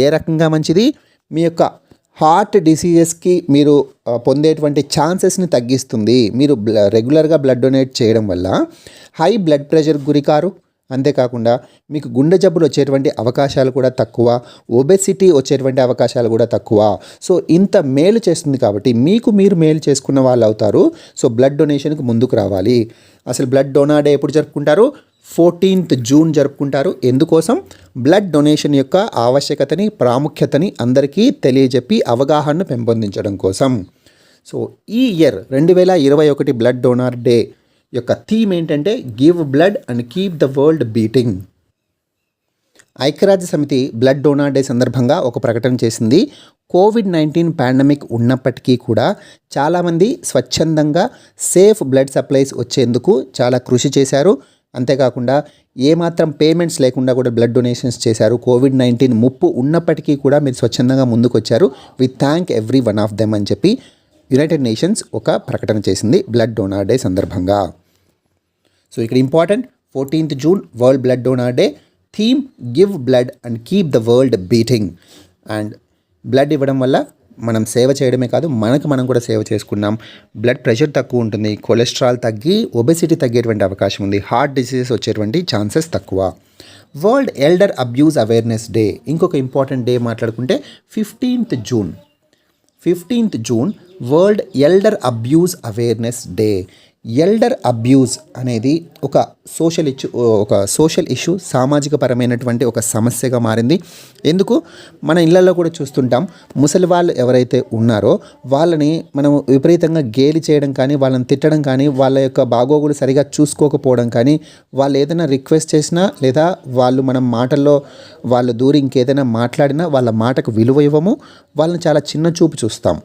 ఏ రకంగా మంచిది? మీ యొక్క హార్ట్ డిసీజెస్కి మీరు పొందేటువంటి ఛాన్సెస్ని తగ్గిస్తుంది. మీరు రెగ్యులర్గా బ్లడ్ డొనేట్ చేయడం వల్ల హై బ్లడ్ ప్రెషర్ గురికారు. అంతేకాకుండా మీకు గుండె జబ్బులు వచ్చేటువంటి అవకాశాలు కూడా తక్కువ, ఒబెసిటీ వచ్చేటువంటి అవకాశాలు కూడా తక్కువ. సో ఇంత మేలు చేస్తుంది కాబట్టి మీకు మీరు మేలు చేసుకున్న వాళ్ళు అవుతారు. సో బ్లడ్ డొనేషన్కి ముందుకు రావాలి. అసలు బ్లడ్ డోనార్ డే ఎప్పుడు జరుపుకుంటారు? 14th జూన్ జరుపుకుంటారు. ఎందుకోసం? బ్లడ్ డొనేషన్ యొక్క ఆవశ్యకతని, ప్రాముఖ్యతని అందరికీ తెలియజెప్పి అవగాహనను పెంపొందించడం కోసం. సో ఈ ఇయర్ 2021 బ్లడ్ డోనార్ డే యొక్క థీమ్ ఏంటంటే, give blood and keep the world beating. ఐక్యరాజ్య సమితి బ్లడ్ డోనార్ డే సందర్భంగా ఒక ప్రకటన చేసింది. కోవిడ్-19 పాండమిక్ ఉన్నప్పటికీ కూడా చాలామంది స్వచ్ఛందంగా సేఫ్ బ్లడ్ సప్లైస్ వచ్చేందుకు చాలా కృషి చేశారు. అంతేకాకుండా ఏమాత్రం పేమెంట్స్ లేకుండా కూడా బ్లడ్ డొనేషన్స్ చేశారు. కోవిడ్-19 ముప్పు ఉన్నప్పటికీ కూడా మీరు స్వచ్ఛందంగా ముందుకు వచ్చారు. We thank every one of them అని చెప్పి యునైటెడ్ నేషన్స్ ఒక ప్రకటన చేసింది బ్లడ్ డోనార్ డే సందర్భంగా. సో ఇక్కడ important 14th June world blood donor day. Theme give blood and keep the world beating. And blood ఇవ్వడం వల్ల మనం సేవ చేయడమే కాదు, మనం కూడా సేవ చేసుకున్నాం. బ్లడ్ ప్రెషర్ తక్కువ ఉంటుంది, కొలెస్ట్రాల్ తగ్గి ఒబెసిటీ తగ్గేటువంటి అవకాశం ఉంది, హార్ట్ డిసీజెస్ వచ్చేటువంటి ఛాన్సెస్ తక్కువ. World elder abuse awareness day. ఇంకొక ఇంపార్టెంట్ డే మాట్లాడుకుంటే 15th June world elder abuse awareness day. Elder abuse అనేది ఒక సోషల్ ఇష్యూ, సామాజిక పరమైనటువంటి ఒక సమస్యగా మారింది. ఎందుకు మన ఇళ్లలో కూడా చూస్తుంటాం, ముసలి వాళ్ళు ఎవరైతే ఉన్నారో వాళ్ళని మనం విపరీతంగా గేలి చేయడం కానీ, వాళ్ళని తిట్టడం కానీ, వాళ్ళ యొక్క బాగోగులు సరిగా చూసుకోకపోవడం కానీ, వాళ్ళు ఏదైనా రిక్వెస్ట్ చేసినా లేదా వాళ్ళు మనం మాటల్లో వాళ్ళు దూరి ఇంకేదైనా మాట్లాడినా వాళ్ళ మాటకు విలువ ఇవ్వము, వాళ్ళని చాలా చిన్న చూపు చూస్తాం.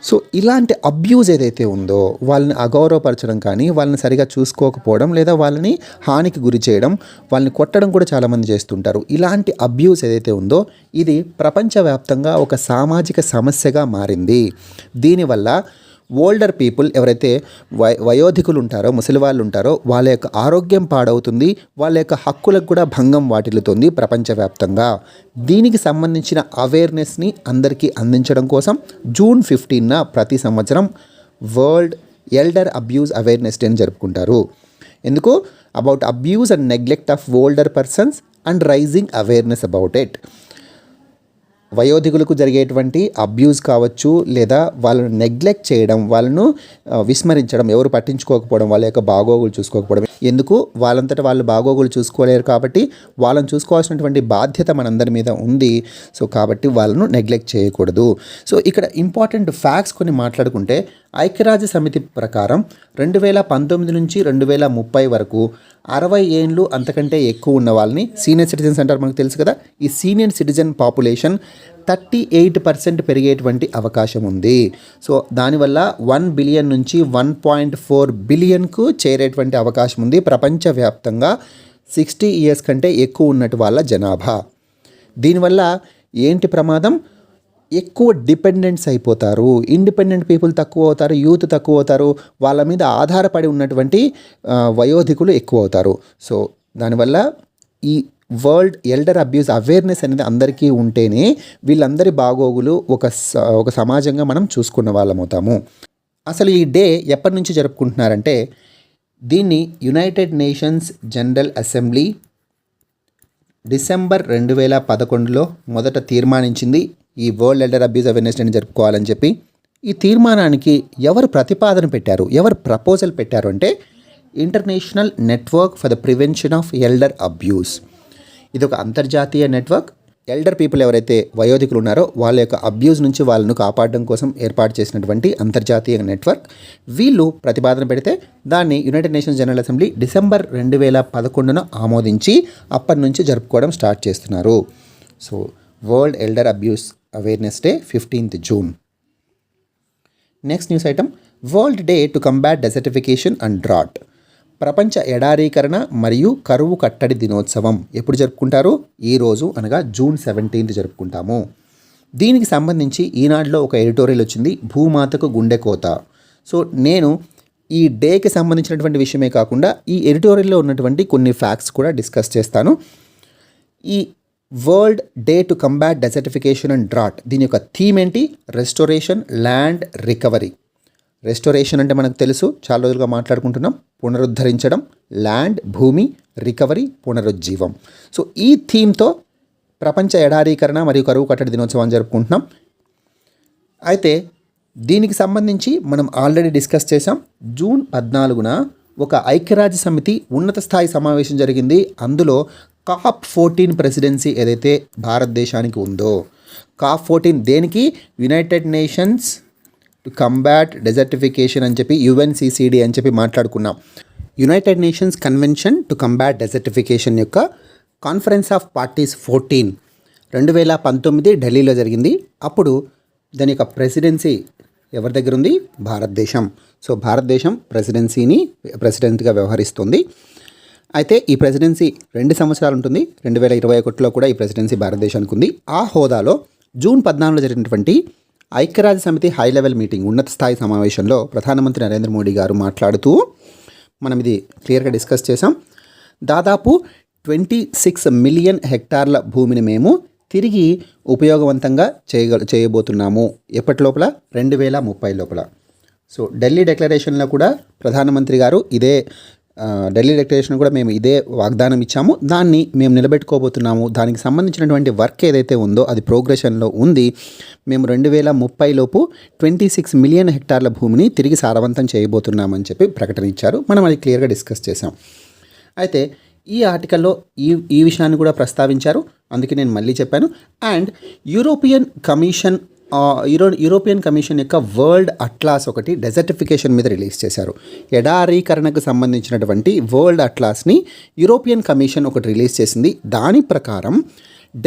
సో ఇలాంటి అబ్యూజ్ ఏదైతే ఉందో, వాళ్ళని అగౌరవపరచడం కానీ, వాళ్ళని సరిగా చూసుకోకపోవడం లేదా వాళ్ళని హానికి గురి చేయడం, వాళ్ళని కొట్టడం కూడా చాలామంది చేస్తుంటారు. ఇలాంటి అబ్యూజ్ ఏదైతే ఉందో ఇది ప్రపంచవ్యాప్తంగా ఒక సామాజిక సమస్యగా మారింది. దీనివల్ల ఓల్డర్ పీపుల్ ఎవరైతే వయోధికులు ఉంటారో, ముసలి వాళ్ళు ఉంటారో, వాళ్ళ యొక్క ఆరోగ్యం పాడవుతుంది, వాళ్ళ యొక్క హక్కులకు కూడా భంగం వాటిల్లుతుంది ప్రపంచవ్యాప్తంగా. దీనికి సంబంధించిన అవేర్నెస్ని అందరికీ అందించడం కోసం June 15న ప్రతి సంవత్సరం వరల్డ్ ఎల్డర్ అబ్యూస్ అవేర్నెస్ డేని జరుపుకుంటారు. ఎందుకు? About abuse and neglect of older persons and raising awareness about it. వయోధికులకు జరిగేటువంటి అబ్యూస్ కావచ్చు, లేదా వాళ్ళను నెగ్లెక్ట్ చేయడం, వాళ్ళను విస్మరించడం, ఎవరు పట్టించుకోకపోవడం, వాళ్ళ యొక్క బాగోగులు చూసుకోకపోవడం. ఎందుకు? వాళ్ళంతటా వాళ్ళు బాగోగులు చూసుకోలేరు కాబట్టి వాళ్ళని చూసుకోవాల్సినటువంటి బాధ్యత మనందరి మీద ఉంది. సో కాబట్టి వాళ్ళను నెగ్లెక్ట్ చేయకూడదు. సో ఇక్కడ ఇంపార్టెంట్ ఫ్యాక్ట్స్ కొన్ని మాట్లాడుకుంటే, ఐక్యరాజ్య సమితి ప్రకారం 2019 నుంచి 2030 వరకు 60 ఏళ్ళు అంతకంటే ఎక్కువ ఉన్న వాళ్ళని సీనియర్ సిటిజన్స్ అంటారు, మనకు తెలుసు కదా. ఈ సీనియర్ సిటిజన్ పాపులేషన్ 38% పెరిగేటువంటి అవకాశం ఉంది. సో దానివల్ల 1 బిలియన్ నుంచి 1.4 బిలియన్కు చేరేటువంటి అవకాశం ఉంది ప్రపంచవ్యాప్తంగా 60 ఇయర్స్ కంటే ఎక్కువ ఉన్నట్టు వాళ్ళ జనాభా. దీనివల్ల ఏంటి ప్రమాదం? ఎక్కువ డిపెండెంట్స్ అయిపోతారు, ఇండిపెండెంట్ పీపుల్ తక్కువ అవుతారు, యూత్ తక్కువ అవుతారు, వాళ్ళ మీద ఆధారపడి ఉన్నటువంటి వయోధికులు ఎక్కువ అవుతారు. సో దానివల్ల ఈ వరల్డ్ ఎల్డర్ అబ్యూస్ అవేర్నెస్ అనేది అందరికీ ఉంటేనే వీళ్ళందరి బాగోగులు ఒక సమాజంగా మనం చూసుకున్న వాళ్ళం అవుతాము. అసలు ఈ డే ఎప్పటి నుంచి జరుపుకుంటున్నారంటే, దీన్ని United Nations General Assembly December 2011లో మొదట తీర్మానించింది ఈ వరల్డ్ ఎల్డర్ అబ్యూస్ అవేర్నెస్ డేని జరుపుకోవాలని చెప్పి. ఈ తీర్మానానికి ఎవరు ప్రతిపాదన పెట్టారు, ఎవరు ప్రపోజల్ పెట్టారు అంటే, international network for the prevention of elder abuse. ఇది ఒక అంతర్జాతీయ నెట్వర్క్. ఎల్డర్ పీపుల్ ఎవరైతే వయోధికులు ఉన్నారో వాళ్ళ యొక్క అబ్యూస్ నుంచి వాళ్ళను కాపాడడం కోసం ఏర్పాటు చేసినటువంటి అంతర్జాతీయ నెట్వర్క్. వీళ్ళు ప్రతిపాదన పెడితే దాన్ని United Nations General Assembly December 2011 ఆమోదించి అప్పటి నుంచి జరుపుకోవడం స్టార్ట్ చేస్తున్నారు. So world elder abuse awareness day 15th June. Next news item, world day to combat desertification and drought. ప్రపంచ ఎడారీకరణ మరియు కరువు కట్టడి దినోత్సవం ఎప్పుడు జరుపుకుంటారు? ఈరోజు అనగా June 17th జరుపుకుంటాము. దీనికి సంబంధించి ఈనాడులో ఒక ఎడిటోరియల్ వచ్చింది, భూమాతకు గుండె కోత. సో నేను ఈ డేకి సంబంధించినటువంటి విషయమే కాకుండా ఈ ఎడిటోరియల్లో ఉన్నటువంటి కొన్ని ఫ్యాక్ట్స్ కూడా డిస్కస్ చేస్తాను. ఈ world day to combat desertification and drought, దీని యొక్క థీమ్ ఏంటి? Restoration, land recovery. రెస్టోరేషన్ అంటే మనకు తెలుసు, చాలా రోజులుగా మాట్లాడుకుంటున్నాం, పునరుద్ధరించడం, ల్యాండ్ భూమి, రికవరీ పునరుజ్జీవం. సో ఈ థీమ్తో ప్రపంచ ఎడారీకరణ మరియు కరువు కట్టడి దినోత్సవాన్ని జరుపుకుంటున్నాం. అయితే దీనికి సంబంధించి మనం ఆల్రెడీ డిస్కస్ చేసాం. June 14న ఒక ఐక్యరాజ్య సమితి ఉన్నత స్థాయి సమావేశం జరిగింది. అందులో COP14 ప్రెసిడెన్సీ ఏదైతే భారతదేశానికి ఉందో, COP14 దేనికి? United nations to combat desertification అని చెప్పి UNCCD అని చెప్పి మాట్లాడుకున్నాం. United nations convention to combat desertification యొక్క కాన్ఫరెన్స్ ఆఫ్ పార్టీస్ 14 2019 ఢిల్లీలో జరిగింది. అప్పుడు దాని యొక్క ప్రెసిడెన్సీ ఎవరి దగ్గర ఉంది? భారతదేశం. సో భారతదేశం ప్రెసిడెంట్గా వ్యవహరిస్తుంది. అయితే ఈ ప్రెసిడెన్సీ 2 సంవత్సరాలు ఉంటుంది. 2021లో కూడా ఈ ప్రెసిడెన్సీ భారతదేశానికి ఉంది. ఆ హోదాలో June 14 జరిగినటువంటి ఐక్యరాజ్య సమితి హై లెవెల్ మీటింగ్, ఉన్నత స్థాయి సమావేశంలో ప్రధానమంత్రి నరేంద్ర మోడీ గారు మాట్లాడుతూ మనం ఇది క్లియర్గా డిస్కస్ చేసాం. దాదాపు 26 మిలియన్ హెక్టార్ల భూమిని మేము తిరిగి ఉపయోగవంతంగా చేయబోతున్నాము. ఎప్పటి లోపల? 2030 లోపల. సో ఢిల్లీ డిక్లరేషన్లో కూడా ప్రధానమంత్రి గారు ఢిల్లీ డిక్లరేషన్ కూడా మేము ఇదే వాగ్దానం ఇచ్చాము. దాన్ని మేము నిలబెట్టుకోబోతున్నాము. దానికి సంబంధించినటువంటి వర్క్ ఏదైతే ఉందో అది ప్రోగ్రెషన్లో ఉంది. మేము 2030 లోపు 26 మిలియన్ హెక్టార్ల భూమిని తిరిగి సారవంతం చేయబోతున్నామని చెప్పి ప్రకటన ఇచ్చారు. మనం అది క్లియర్గా డిస్కస్ చేసాం. అయితే ఈ ఆర్టికల్లో ఈ విషయాన్ని కూడా ప్రస్తావించారు. అందుకే నేను మళ్ళీ చెప్పాను. అండ్ యూరోపియన్ కమిషన్ యొక్క వరల్డ్ అట్లాస్ ఒకటి డెజర్టిఫికేషన్ మీద రిలీజ్ చేశారు. ఎడారీకరణకు సంబంధించినటువంటి వరల్డ్ అట్లాస్ని యూరోపియన్ కమిషన్ ఒకటి రిలీజ్ చేసింది. దాని ప్రకారం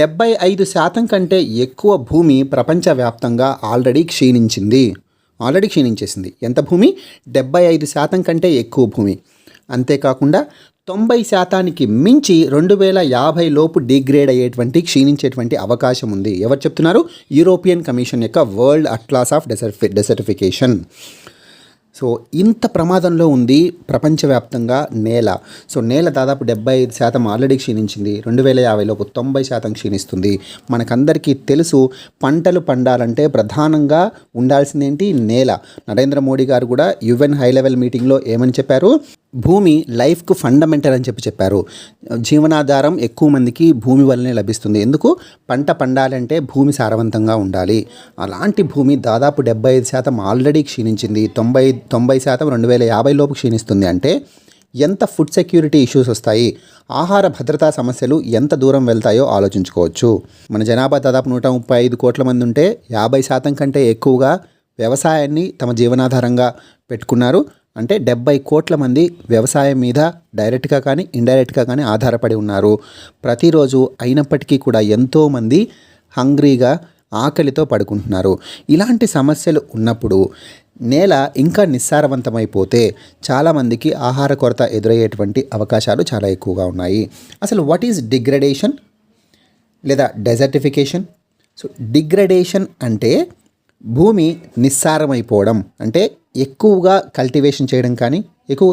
75% కంటే ఎక్కువ భూమి ప్రపంచవ్యాప్తంగా ఆల్రెడీ క్షీణించేసింది. ఎంత భూమి? 75% కంటే ఎక్కువ భూమి. అంతేకాకుండా 90% మించి 2050 లోపు డిగ్రేడ్ క్షీణించేటువంటి అవకాశం ఉంది. ఎవరు చెప్తున్నారు? యూరోపియన్ కమిషన్ యొక్క వరల్డ్ అట్లాస్ ఆఫ్ డెసర్టిఫికేషన్. సో ఇంత ప్రమాదంలో ఉంది ప్రపంచవ్యాప్తంగా నేల. సో నేల దాదాపు 75% ఆల్రెడీ క్షీణించింది. 2050 లోపు 90% క్షీణిస్తుంది. మనకందరికీ తెలుసు, పంటలు పండాలంటే ప్రధానంగా ఉండాల్సిందేంటి? నేల. నరేంద్ర మోడీ గారు కూడా UN హై లెవెల్ మీటింగ్లో ఏమని చెప్పారు? భూమి లైఫ్కు ఫండమెంటల్ అని చెప్పారు. జీవనాధారం ఎక్కువ మందికి భూమి వల్లనే లభిస్తుంది. ఎందుకు? పంట పండాలంటే భూమి సారవంతంగా ఉండాలి. అలాంటి భూమి దాదాపు 75% ఆల్రెడీ క్షీణించింది. 90% 2050 లోపు క్షీణిస్తుంది. అంటే ఎంత ఫుడ్ సెక్యూరిటీ ఇష్యూస్ వస్తాయి, ఆహార భద్రతా సమస్యలు ఎంత దూరం వెళ్తాయో ఆలోచించుకోవచ్చు. మన జనాభా దాదాపు 135 కోట్ల మంది ఉంటే 50% కంటే ఎక్కువగా వ్యవసాయాన్ని తమ జీవనాధారంగా పెట్టుకున్నారు. అంటే 70 కోట్ల మంది వ్యవసాయం మీద డైరెక్ట్గా కానీ ఇండైరెక్ట్గా కానీ ఆధారపడి ఉన్నారు ప్రతిరోజు. అయినప్పటికీ కూడా ఎంతోమంది హంగ్రీగా ఆకలితో పడుకుంటున్నారు. ఇలాంటి సమస్యలు ఉన్నప్పుడు నేల ఇంకా నిస్సారవంతమైపోతే చాలామందికి ఆహార కొరత ఎదురయ్యేటువంటి అవకాశాలు చాలా ఎక్కువగా ఉన్నాయి. అసలు వాట్ ఈజ్ డిగ్రేడేషన్ లేదా డెజర్టిఫికేషన్? సో డిగ్రేడేషన్ అంటే భూమి నిస్సారమైపోవడం. అంటే ఎక్కువగా కల్టివేషన్ చేయడం, కానీ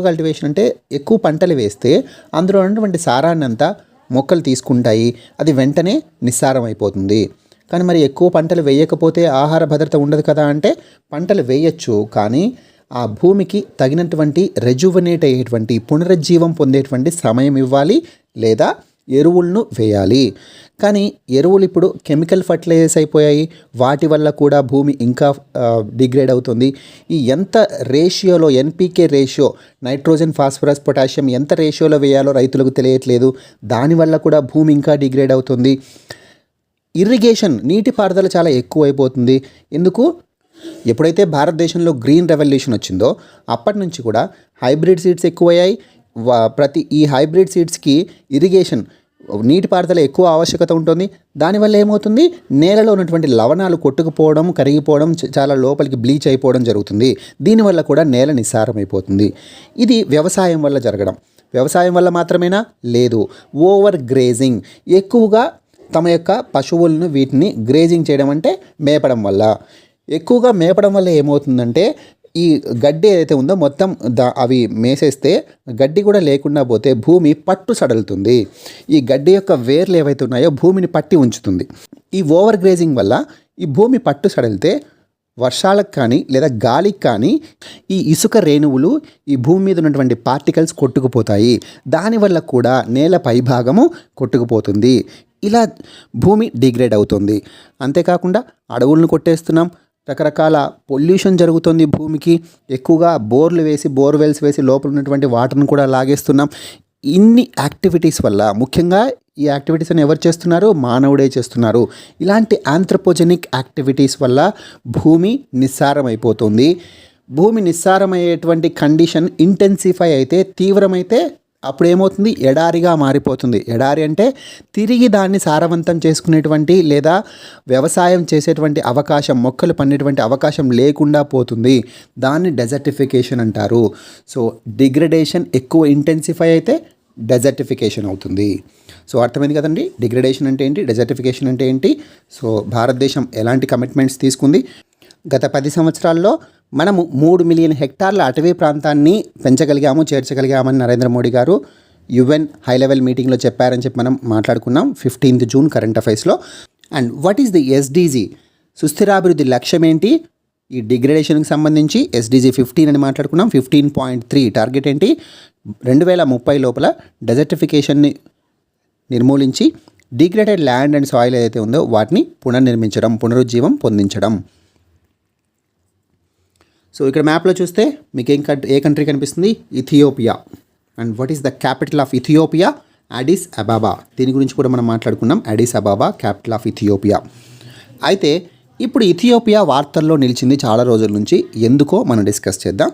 కల్టివేషన్ అంటే ఎక్కువ పంటలు వేస్తే అందులో ఉన్నటువంటి సారాన్ని అంతా మొక్కలు తీసుకుంటాయి, అది వెంటనే నిస్సారం అయిపోతుంది. కానీ మరి ఎక్కువ పంటలు వేయకపోతే ఆహార భద్రత ఉండదు కదా అంటే పంటలు వేయచ్చు, కానీ ఆ భూమికి తగినటువంటి రెజువనేట్ అయ్యేటువంటి పునరుజ్జీవం పొందేటువంటి సమయం ఇవ్వాలి, లేదా ఎరువులను వేయాలి. కానీ ఎరువులు ఇప్పుడు కెమికల్ ఫర్టిలైజర్స్ అయిపోయాయి. వాటి వల్ల కూడా భూమి ఇంకా డిగ్రేడ్ అవుతుంది. ఈ ఎంత రేషియోలో NPK ratio, nitrogen phosphorus potassium ఎంత రేషియోలో వేయాలో రైతులకు తెలియట్లేదు. దానివల్ల కూడా భూమి ఇంకా డిగ్రేడ్ అవుతుంది. ఇరిగేషన్, నీటిపారుదల చాలా ఎక్కువైపోతుంది. ఎందుకు? ఎప్పుడైతే భారతదేశంలో గ్రీన్ రెవల్యూషన్ వచ్చిందో అప్పటి నుంచి కూడా హైబ్రిడ్ సీడ్స్ ఎక్కువయ్యాయి. ఈ హైబ్రిడ్ సీడ్స్కి ఇరిగేషన్, నీటిపారుదల ఎక్కువ ఆవశ్యకత ఉంటుంది. దానివల్ల ఏమవుతుంది? నేలలో ఉన్నటువంటి లవణాలు కొట్టుకుపోవడం, కరిగిపోవడం, చాలా లోపలికి బ్లీచ్ అయిపోవడం జరుగుతుంది. దీనివల్ల కూడా నేల నిస్సారమైపోతుంది. ఇది వ్యవసాయం వల్ల జరగడం. వ్యవసాయం వల్ల మాత్రమేనా? లేదు. ఓవర్ గ్రేజింగ్, ఎక్కువగా తమ యొక్క పశువులను వీటిని గ్రేజింగ్ చేయడం అంటే మేపడం వల్ల. ఎక్కువగా మేపడం వల్ల ఏమవుతుందంటే ఈ గడ్డి ఏదైతే ఉందో మొత్తం అవి మేసేస్తే గడ్డి కూడా లేకుండా పోతే భూమి పట్టు సడలుతుంది. ఈ గడ్డి యొక్క వేర్లు ఏవైతే ఉన్నాయో భూమిని పట్టి ఉంచుతుంది. ఈ ఓవర్ గ్రేజింగ్ వల్ల ఈ భూమి పట్టు సడలితే వర్షాలకు కానీ లేదా గాలికి కానీ ఈ ఇసుక రేణువులు ఈ భూమి మీద ఉన్నటువంటి పార్టికల్స్ కొట్టుకుపోతాయి. దానివల్ల కూడా నేల పైభాగము కొట్టుకుపోతుంది. ఇలా భూమి డిగ్రేడ్ అవుతుంది. అంతేకాకుండా అడవులను కొట్టేస్తున్నాం, రకరకాల పొల్యూషన్ జరుగుతుంది భూమికి. ఎక్కువగా బోర్వెల్స్ వేసి లోపల ఉన్నటువంటి వాటర్ను కూడా లాగేస్తున్నాం. ఇన్ని యాక్టివిటీస్ వల్ల, ముఖ్యంగా ఈ యాక్టివిటీస్ అని ఎవరు చేస్తున్నారు? మానవుడే చేస్తున్నారు. ఇలాంటి ఆంథ్రోపోజెనిక్ యాక్టివిటీస్ వల్ల భూమి నిస్సారం అయిపోతుంది. భూమి నిస్సారమయ్యేటువంటి కండిషన్ ఇంటెన్సిఫై అయితే, తీవ్రమైతే అప్పుడు ఏమవుతుంది? ఎడారిగా మారిపోతుంది. ఎడారి అంటే తిరిగి దాన్ని సారవంతం చేసుకునేటువంటి లేదా వ్యవసాయం చేసేటువంటి అవకాశం, మొక్కలు పండేటువంటి అవకాశం లేకుండా పోతుంది. దాన్ని డెజర్టిఫికేషన్ అంటారు. సో డిగ్రేడేషన్ ఎక్కువ ఇంటెన్సిఫై అయితే డెజర్టిఫికేషన్ అవుతుంది. సో అర్థమైంది కదండి, డిగ్రేడేషన్ అంటే ఏంటి, డెజర్టిఫికేషన్ అంటే ఏంటి. సో భారతదేశం ఎలాంటి కమిట్మెంట్స్ తీసుకుంది? గత 10 సంవత్సరాల్లో మనము 3 మిలియన్ హెక్టార్ల అటవీ ప్రాంతాన్ని పెంచగలిగాము, చేర్చగలిగామని నరేంద్ర మోడీ గారు యుఎన్ హై లెవెల్ మీటింగ్లో చెప్పారని చెప్పి మనం మాట్లాడుకున్నాం 15th జూన్ కరెంట్ అఫైర్స్లో. And what is the SDG, సుస్థిరాభివృద్ధి లక్ష్యం ఏంటి? ఈ డిగ్రేడేషన్కి సంబంధించి ఎస్డిజి 15 అని మాట్లాడుకున్నాం. 15.3 టార్గెట్ ఏంటి? 2030 లోపల డెజర్టిఫికేషన్ని నిర్మూలించి డిగ్రేడెడ్ ల్యాండ్ అండ్ సాయిల్ ఏదైతే ఉందో వాటిని పునర్నిర్మించడం, పునరుజ్జీవం పొందించడం. సో ఇక్కడ మ్యాప్లో చూస్తే మీకు ఏ కంట్రీ కనిపిస్తుంది? Ethiopia. And what is the capital of Ethiopia? Addis Ababa. దీని గురించి కూడా మనం మాట్లాడుకున్నాం. Addis Ababa capital of Ethiopia. అయితే ఇప్పుడు ఇథియోపియా వార్తల్లో నిలిచింది చాలా రోజుల నుంచి. ఎందుకో మనం డిస్కస్ చేద్దాం.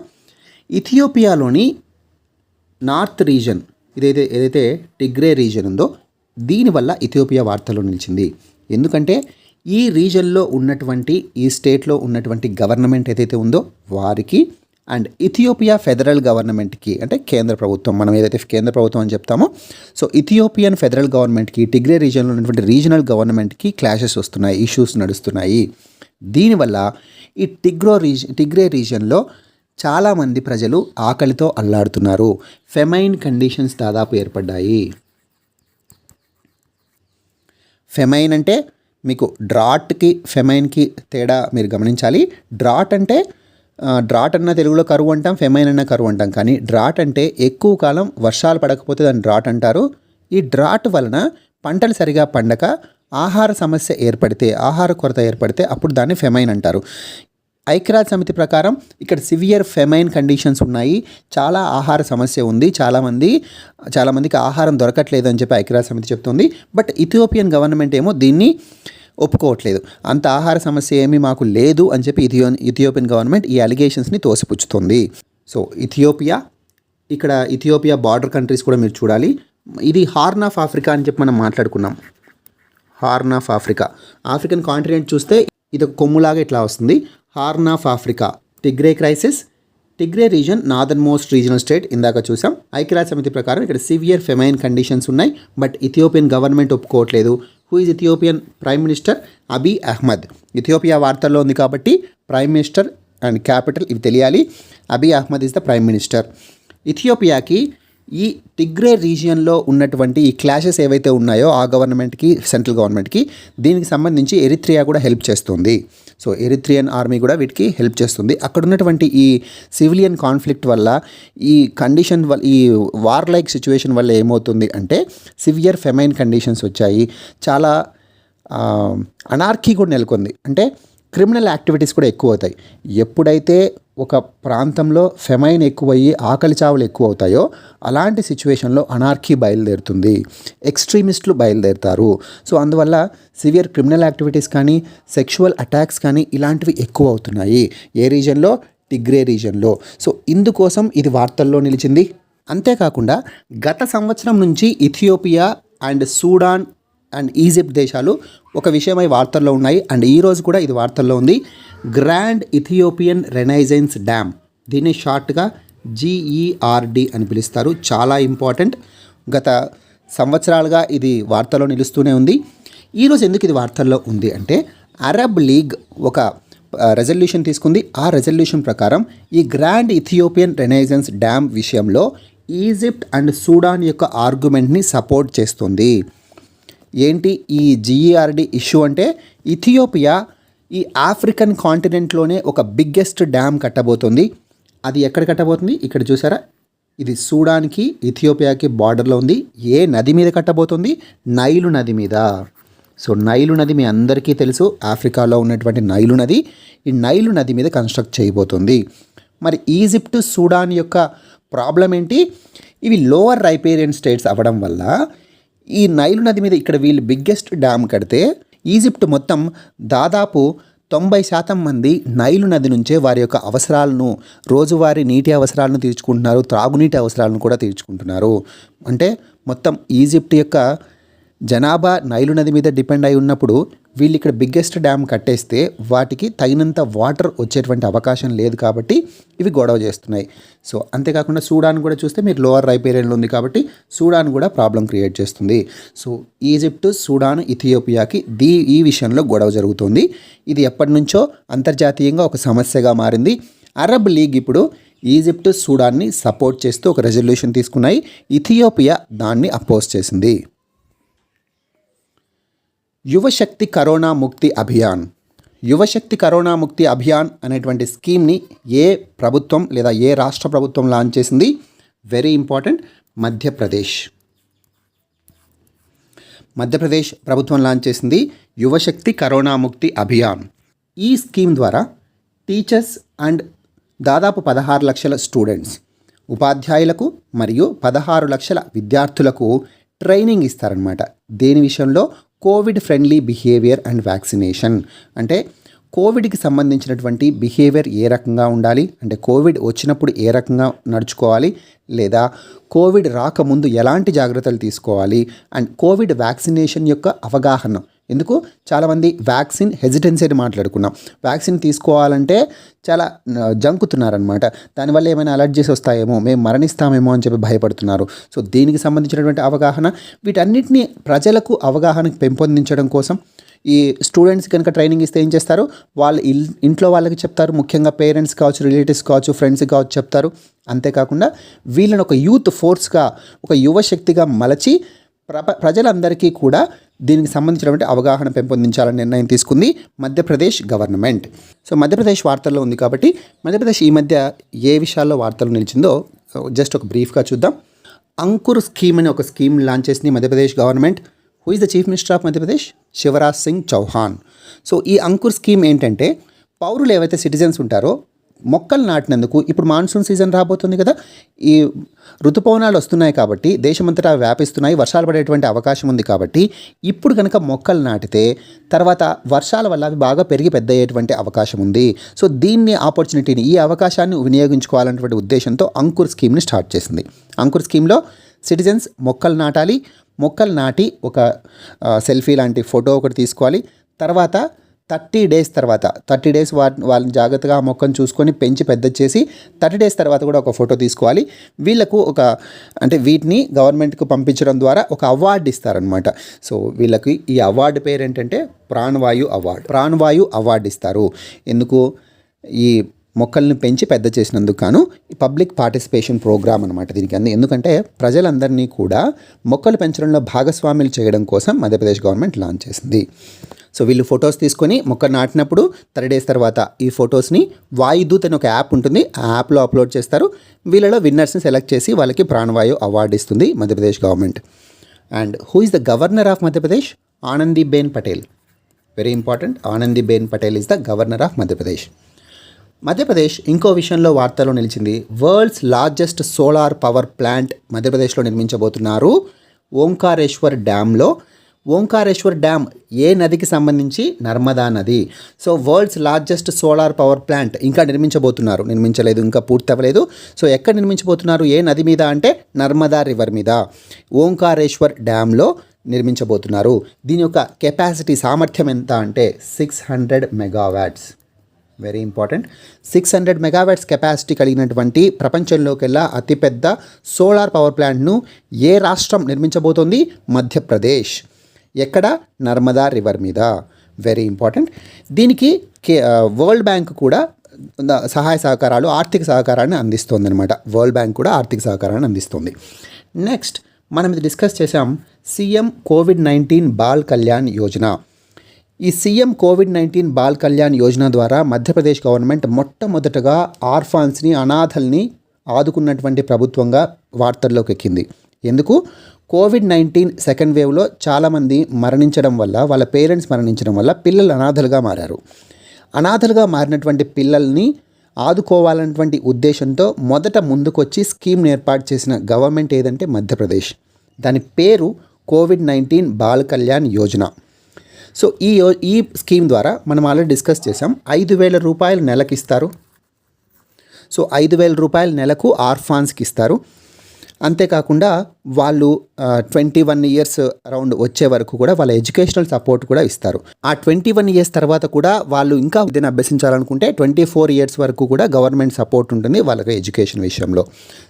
ఇథియోపియాలోని నార్త్ రీజన్ ఏదైతే టిగ్రే రీజన్ ఉందో దీనివల్ల ఇథియోపియా వార్తల్లో నిలిచింది. ఎందుకంటే ఈ రీజన్లో ఉన్నటువంటి, ఈ స్టేట్లో ఉన్నటువంటి గవర్నమెంట్ ఏదైతే ఉందో వారికి అండ్ ఇథియోపియా ఫెడరల్ గవర్నమెంట్కి, అంటే కేంద్ర ప్రభుత్వం, మనం ఏదైతే కేంద్ర ప్రభుత్వం అని చెప్తామో, సో ఇథియోపియన్ ఫెడరల్ గవర్నమెంట్కి టిగ్రే రీజన్లో ఉన్నటువంటి రీజనల్ గవర్నమెంట్కి క్లాషెస్ వస్తున్నాయి, ఇష్యూస్ నడుస్తున్నాయి. దీనివల్ల ఈ టిగ్రే రీజన్లో చాలామంది ప్రజలు ఆకలితో అల్లాడుతున్నారు. ఫెమైన్ కండిషన్స్ దాదాపు ఏర్పడ్డాయి. ఫెమైన్ అంటే మీకు డ్రాట్కి ఫెమైన్కి తేడా మీరు గమనించాలి. డ్రాట్ అన్న తెలుగులో కరువు అంటాం, ఫెమైన్ అన్న కరువు అంటాం. కానీ డ్రాట్ అంటే ఎక్కువ కాలం వర్షాలు పడకపోతే దాన్ని డ్రాట్ అంటారు. ఈ డ్రాట్ వలన పంటలు సరిగా పండక ఆహార సమస్య ఏర్పడితే, ఆహార కొరత ఏర్పడితే అప్పుడు దాన్ని ఫెమైన్ అంటారు. ఐక్యరాజ్య సమితి ప్రకారం ఇక్కడ సివియర్ ఫెమైన్ కండిషన్స్ ఉన్నాయి, చాలా ఆహార సమస్య ఉంది, చాలామందికి ఆహారం దొరకట్లేదు అని చెప్పి ఐక్యరాజ్య సమితి చెప్తుంది. బట్ ఇథియోపియన్ గవర్నమెంట్ ఏమో దీన్ని ఒప్పుకోవట్లేదు. అంత ఆహార సమస్య ఏమీ మాకు లేదు అని చెప్పి ఇథియోపియన్ గవర్నమెంట్ ఈ అలిగేషన్స్ని తోసిపుచ్చుతుంది. సో ఇథియోపియా బార్డర్ కంట్రీస్ కూడా మీరు చూడాలి. ఇది హార్న్ ఆఫ్ ఆఫ్రికా అని చెప్పి మనం మాట్లాడుకున్నాం. Horn of Africa, African continent చూస్తే ఇది ఒక కొమ్ములాగా ఇట్లా వస్తుంది. Horn of Africa, Tigray crisis, Tigray region northern most regional state ఇందాక చూసాం. ఐక్యరాజ్య సమితి ప్రకారం ఇక్కడ సివియర్ ఫెమైన్ కండిషన్స్ ఉన్నాయి. బట్ ఇథియోపియన్ గవర్నమెంట్ ఒప్పుకోవట్లేదు. Who is Ethiopian prime minister? Abiy Ahmed. Ethiopia వార్తల్లో ఉంది కాబట్టి ప్రైమ్ మినిస్టర్ అండ్ క్యాపిటల్ ఇవి తెలియాలి. Abiy Ahmed is the prime minister. ఇథియోపియాకి ఈ టిగ్రే రీజియన్లో ఉన్నటువంటి ఈ క్లాషెస్ ఏవైతే ఉన్నాయో ఆ గవర్నమెంట్కి, సెంట్రల్ గవర్నమెంట్కి, దీనికి సంబంధించి ఎరిత్రియా కూడా హెల్ప్ చేస్తుంది. సో ఎరిత్రియన్ ఆర్మీ కూడా వీటికి హెల్ప్ చేస్తుంది. అక్కడ ఉన్నటువంటి ఈ సివిలియన్ కాన్ఫ్లిక్ట్ వల్ల, ఈ కండిషన్ వల్ల, ఈ వార్ లైక్ సిచ్యువేషన్ వల్ల ఏమవుతుంది అంటే సివియర్ ఫెమైన్ కండిషన్స్ వచ్చాయి. చాలా అనార్కీ కూడా నెలకొంది. అంటే క్రిమినల్ యాక్టివిటీస్ కూడా ఎక్కువ అవుతాయి. ఎప్పుడైతే ఒక ప్రాంతంలో ఫెమైన్ ఎక్కువయ్యి ఆకలి చావులు ఎక్కువ అవుతాయో అలాంటి సిచ్యువేషన్లో అనార్కీ బయలుదేరుతుంది, ఎక్స్ట్రీమిస్టులు బయలుదేరుతారు. సో అందువల్ల సివియర్ క్రిమినల్ యాక్టివిటీస్ కానీ, సెక్షువల్ అటాక్స్ కానీ ఇలాంటివి ఎక్కువ అవుతున్నాయి. ఏ రీజన్లో? టిగ్రే రీజన్లో. సో ఇందుకోసం ఇది వార్తల్లో నిలిచింది. అంతేకాకుండా గత సంవత్సరం నుంచి Ethiopia and Sudan and Egypt దేశాలు ఒక విషయమై వార్తల్లో ఉన్నాయి. అండ్ ఈరోజు కూడా ఇది వార్తల్లో ఉంది. గ్రాండ్ ఇథియోపియన్ రెనైజెన్స్ డ్యామ్, దీన్ని షార్ట్గా GERD అని పిలుస్తారు. చాలా ఇంపార్టెంట్. గత సంవత్సరాలుగా ఇది వార్తల్లో నిలుస్తూనే ఉంది. ఈరోజు ఎందుకు ఇది వార్తల్లో ఉంది అంటే అరబ్ లీగ్ ఒక రెజల్యూషన్ తీసుకుంది. ఆ రెజల్యూషన్ ప్రకారం ఈ గ్రాండ్ ఇథియోపియన్ రెనైజెన్స్ డ్యామ్ విషయంలో ఈజిప్ట్ అండ్ సూడాన్ యొక్క ఆర్గ్యుమెంట్ని సపోర్ట్ చేస్తుంది. ఏంటి ఈ GERD ఇష్యూ అంటే? ఇథియోపియా ఈ ఆఫ్రికన్ కాంటినెంట్లోనే ఒక బిగ్గెస్ట్ డ్యామ్ కట్టబోతుంది. అది ఎక్కడ కట్టబోతుంది? ఇక్కడ చూసారా, ఇది సూడాన్కి ఇథియోపియాకి బార్డర్లో ఉంది. ఏ నది మీద కట్టబోతుంది? నైలు నది మీద. సో నైలు నది మీ అందరికీ తెలుసు, ఆఫ్రికాలో ఉన్నటువంటి నైలు నది. ఈ నైలు నది మీద కన్స్ట్రక్ట్ చేయబోతుంది. మరి ఈజిప్ట్, సూడాన్ యొక్క ప్రాబ్లం ఏంటి? ఇవి లోవర్ రైపేరియన్ స్టేట్స్ అవ్వడం వల్ల ఈ నైలు నది మీద ఇక్కడ వీళ్ళు బిగ్గెస్ట్ డ్యామ్ కడితే ఈజిప్ట్ మొత్తం దాదాపు 90% మంది నైలు నది నుంచే వారి యొక్క అవసరాలను, రోజువారీ నీటి అవసరాలను తీర్చుకుంటున్నారు, త్రాగునీటి అవసరాలను కూడా తీర్చుకుంటున్నారు. అంటే మొత్తం ఈజిప్ట్ యొక్క జనాభా నైలు నది మీద డిపెండ్ అయి ఉన్నప్పుడు వీళ్ళు ఇక్కడ బిగ్గెస్ట్ డ్యామ్ కట్టేస్తే వాటికి తగినంత వాటర్ వచ్చేటువంటి అవకాశం లేదు కాబట్టి ఇవి గొడవ చేస్తున్నాయి. సో అంతేకాకుండా సూడాన్ కూడా చూస్తే మీరు లోవర్ రైపేరియన్లో ఉంది కాబట్టి సూడాన్ కూడా ప్రాబ్లం క్రియేట్ చేస్తుంది. సో ఈజిప్ట్, సూడాన్, ఇథియోపియాకి ఈ విషయంలో గొడవ జరుగుతుంది. ఇది ఎప్పటి నుంచో అంతర్జాతీయంగా ఒక సమస్యగా మారింది. అరబ్ లీగ్ ఇప్పుడు ఈజిప్ట్ సూడాన్ని సపోర్ట్ చేస్తూ ఒక రెజల్యూషన్ తీసుకున్నాయి. ఇథియోపియా దాన్ని అపోజ్ చేసింది. యువశక్తి కరోనా ముక్తి అభియాన్. యువశక్తి కరోనా ముక్తి అభియాన్ అనేటువంటి స్కీమ్ని ఏ ప్రభుత్వం లేదా ఏ రాష్ట్ర ప్రభుత్వం లాంచ్ చేసింది? Very important, Madhya Pradesh. మధ్యప్రదేశ్ ప్రభుత్వం లాంచ్ చేసింది యువశక్తి కరోనా ముక్తి అభియాన్. ఈ స్కీమ్ ద్వారా టీచర్స్ అండ్ దాదాపు 16 లక్షల స్టూడెంట్స్, ఉపాధ్యాయులకు మరియు 16 లక్షల విద్యార్థులకు ట్రైనింగ్ ఇస్తారనమాట. దేని విషయంలో? Covid friendly behaviour and vaccination. అంటే కోవిడ్కి సంబంధించినటువంటి బిహేవియర్ ఏ రకంగా ఉండాలి, అంటే కోవిడ్ వచ్చినప్పుడు ఏ రకంగా నడుచుకోవాలి, లేదా కోవిడ్ రాకముందు ఎలాంటి జాగ్రత్తలు తీసుకోవాలి, అండ్ కోవిడ్ వ్యాక్సినేషన్ యొక్క అవగాహన. ఎందుకు చాలామంది వ్యాక్సిన్ హెజిటెన్సీ అని మాట్లాడుకున్నాం. వ్యాక్సిన్ తీసుకోవాలంటే చాలా జంకుతున్నారనమాట. దానివల్ల ఏమైనా అలర్జీస్ వస్తాయేమో, మేము మరణిస్తామేమో అని చెప్పి భయపడుతున్నారు. సో దీనికి సంబంధించినటువంటి అవగాహన, వీటన్నిటిని ప్రజలకు అవగాహన పెంపొందించడం కోసం ఈ స్టూడెంట్స్ కనుక ట్రైనింగ్ ఇస్తే ఏం చేస్తారు? వాళ్ళ ఇంట్లో వాళ్ళకి చెప్తారు, ముఖ్యంగా పేరెంట్స్ కావచ్చు, రిలేటివ్స్ కావచ్చు, ఫ్రెండ్స్ కావచ్చు చెప్తారు. అంతేకాకుండా వీళ్ళని ఒక యూత్ ఫోర్స్గా, ఒక యువశక్తిగా మలచి ప్రజలందరికీ కూడా దీనికి సంబంధించినటువంటి అవగాహన పెంపొందించాలని నిర్ణయం తీసుకుంది మధ్యప్రదేశ్ గవర్నమెంట్. సో మధ్యప్రదేశ్ వార్తల్లో ఉంది కాబట్టి మధ్యప్రదేశ్ ఈ మధ్య ఏ విషయాల్లో వార్తలు నిలిచిందో జస్ట్ ఒక బ్రీఫ్గా చూద్దాం. అంకుర్ స్కీమ్ అని ఒక స్కీమ్ లాంచ్ చేసింది Madhya Pradesh government. Who is the chief minister of Madhya Pradesh? Shivraj Singh Chouhan. So ఈ అంకుర్ స్కీమ్ ఏంటంటే, పౌరులు ఏవైతే సిటిజన్స్ ఉంటారో మొక్కలు నాటినందుకు, ఇప్పుడు మాన్సూన్ సీజన్ రాబోతుంది కదా, ఈ ఋతుపవనాలు వస్తున్నాయి కాబట్టి దేశమంతటా వ్యాపిస్తున్నాయి, వర్షాలు పడేటువంటి అవకాశం ఉంది కాబట్టి ఇప్పుడు కనుక మొక్కలు నాటితే తర్వాత వర్షాల వల్ల అవి బాగా పెరిగి పెద్ద అయ్యేటువంటి అవకాశం ఉంది. సో దీన్ని ఆపర్చునిటీని, ఈ అవకాశాన్ని వినియోగించుకోవాలన్నటువంటి ఉద్దేశంతో అంకుర్ స్కీమ్ని స్టార్ట్ చేసింది. అంకుర్ స్కీమ్లో సిటిజన్స్ మొక్కలు నాటాలి, మొక్కలు నాటి ఒక సెల్ఫీ లాంటి ఫోటో ఒకటి తీసుకోవాలి. తర్వాత 30 డేస్ తర్వాత 30 డేస్ వాళ్ళని జాగ్రత్తగా ఆ మొక్కను చూసుకొని పెంచి పెద్ద చేసి 30 డేస్ తర్వాత కూడా ఒక ఫోటో తీసుకోవాలి. వీళ్ళకు అంటే వీటిని గవర్నమెంట్కు పంపించడం ద్వారా ఒక అవార్డు ఇస్తారనమాట. సో వీళ్ళకి ఈ అవార్డు పేరు ఏంటంటే ప్రాణవాయు అవార్డు. ప్రాణవాయు అవార్డు ఇస్తారు. ఎందుకు? ఈ మొక్కల్ని పెంచి పెద్ద చేసినందుకు గాను పబ్లిక్ పార్టిసిపేషన్ ప్రోగ్రామ్ అనమాట దీనికి. ఎందుకంటే ప్రజలందరినీ కూడా మొక్కలు పెంచడంలో భాగస్వాములు చేయడం కోసం మధ్యప్రదేశ్ గవర్నమెంట్ లాంచ్ చేసింది. సో వీళ్ళు ఫొటోస్ తీసుకొని మొక్క నాటినప్పుడు 30 డేస్ తర్వాత ఈ ఫొటోస్ని వాయుదూత్ అని ఒక యాప్ ఉంటుంది, ఆ యాప్లో అప్లోడ్ చేస్తారు. వీళ్ళలో విన్నర్స్ని సెలెక్ట్ చేసి వాళ్ళకి ప్రాణవాయు అవార్డు ఇస్తుంది Madhya Pradesh government. And who is the governor of Madhya Pradesh? Anandiben Patel. Very important, Anandiben Patel is the governor of Madhya Pradesh. Madhya Pradesh ఇంకో విషయంలో వార్తలో నిలిచింది. World's largest solar power plant మధ్యప్రదేశ్లో నిర్మించబోతున్నారు ఓంకారేశ్వర్ డ్యామ్లో. ఓంకారేశ్వర్ డ్యామ్ ఏ నదికి సంబంధించి? నర్మదా నది. So world's largest solar power plant ఇంకా నిర్మించలేదు, ఇంకా పూర్తి అవ్వలేదు. సో ఎక్కడ నిర్మించబోతున్నారు? ఏ నది మీద అంటే నర్మదా రివర్ మీద ఓంకారేశ్వర్ డ్యామ్లో నిర్మించబోతున్నారు. దీని యొక్క కెపాసిటీ, సామర్థ్యం ఎంత అంటే 600 megawatts. Very important, 600 megawatts capacity కలిగినటువంటి ప్రపంచంలోకెల్లా అతిపెద్ద సోలార్ పవర్ ప్లాంట్ను ఏ రాష్ట్రం నిర్మించబోతోంది? మధ్యప్రదేశ్. ఎక్కడ? నర్మదా రివర్ మీద. Very important. దీనికి వరల్డ్ బ్యాంక్ కూడా సహాయ సహకారాలు, ఆర్థిక సహకారాన్ని అందిస్తుంది అనమాట. వరల్డ్ బ్యాంక్ కూడా ఆర్థిక సహకారాన్ని అందిస్తుంది. నెక్స్ట్ మనం ఇది డిస్కస్ చేసాం, సీఎం కోవిడ్-19 బాల్ కళ్యాణ్ యోజన. ఈ సీఎం కోవిడ్-19 బాల్ కళ్యాణ్ యోజన ద్వారా మధ్యప్రదేశ్ గవర్నమెంట్ మొట్టమొదటగా ఆర్ఫాన్స్ని, అనాథల్ని ఆదుకున్నటువంటి ప్రభుత్వంగా వార్తల్లోకి ఎక్కింది. ఎందుకు? కోవిడ్-19 సెకండ్ వేవ్లో చాలామంది మరణించడం వల్ల, వాళ్ళ పేరెంట్స్ మరణించడం వల్ల పిల్లలు అనాథలుగా మారారు. అనాథలుగా మారినటువంటి పిల్లల్ని ఆదుకోవాలన్నటువంటి ఉద్దేశంతో మొదట ముందుకొచ్చి స్కీమ్ని ఏర్పాటు చేసిన గవర్నమెంట్ ఏదంటే మధ్యప్రదేశ్. దాని పేరు కోవిడ్-19 బాల్ కళ్యాణ్ యోజన. సో ఈ స్కీమ్ ద్వారా మనం ఆల్రెడీ డిస్కస్ చేసాం. 5,000 రూపాయలు నెలకు ఇస్తారు. సో 5,000 రూపాయలు నెలకు ఆర్ఫాన్స్కి ఇస్తారు. అంతేకాకుండా వాళ్ళు 21 ఇయర్స్ అరౌండ్ వచ్చే వరకు కూడా వాళ్ళ ఎడ్యుకేషనల్ సపోర్ట్ కూడా ఇస్తారు. ఆ 21 ఇయర్స్ తర్వాత కూడా వాళ్ళు ఇంకా విద్యను అభ్యసించాలనుకుంటే 24 ఇయర్స్ వరకు కూడా గవర్నమెంట్ సపోర్ట్ ఉంటుంది వాళ్ళకి ఎడ్యుకేషన్ విషయంలో.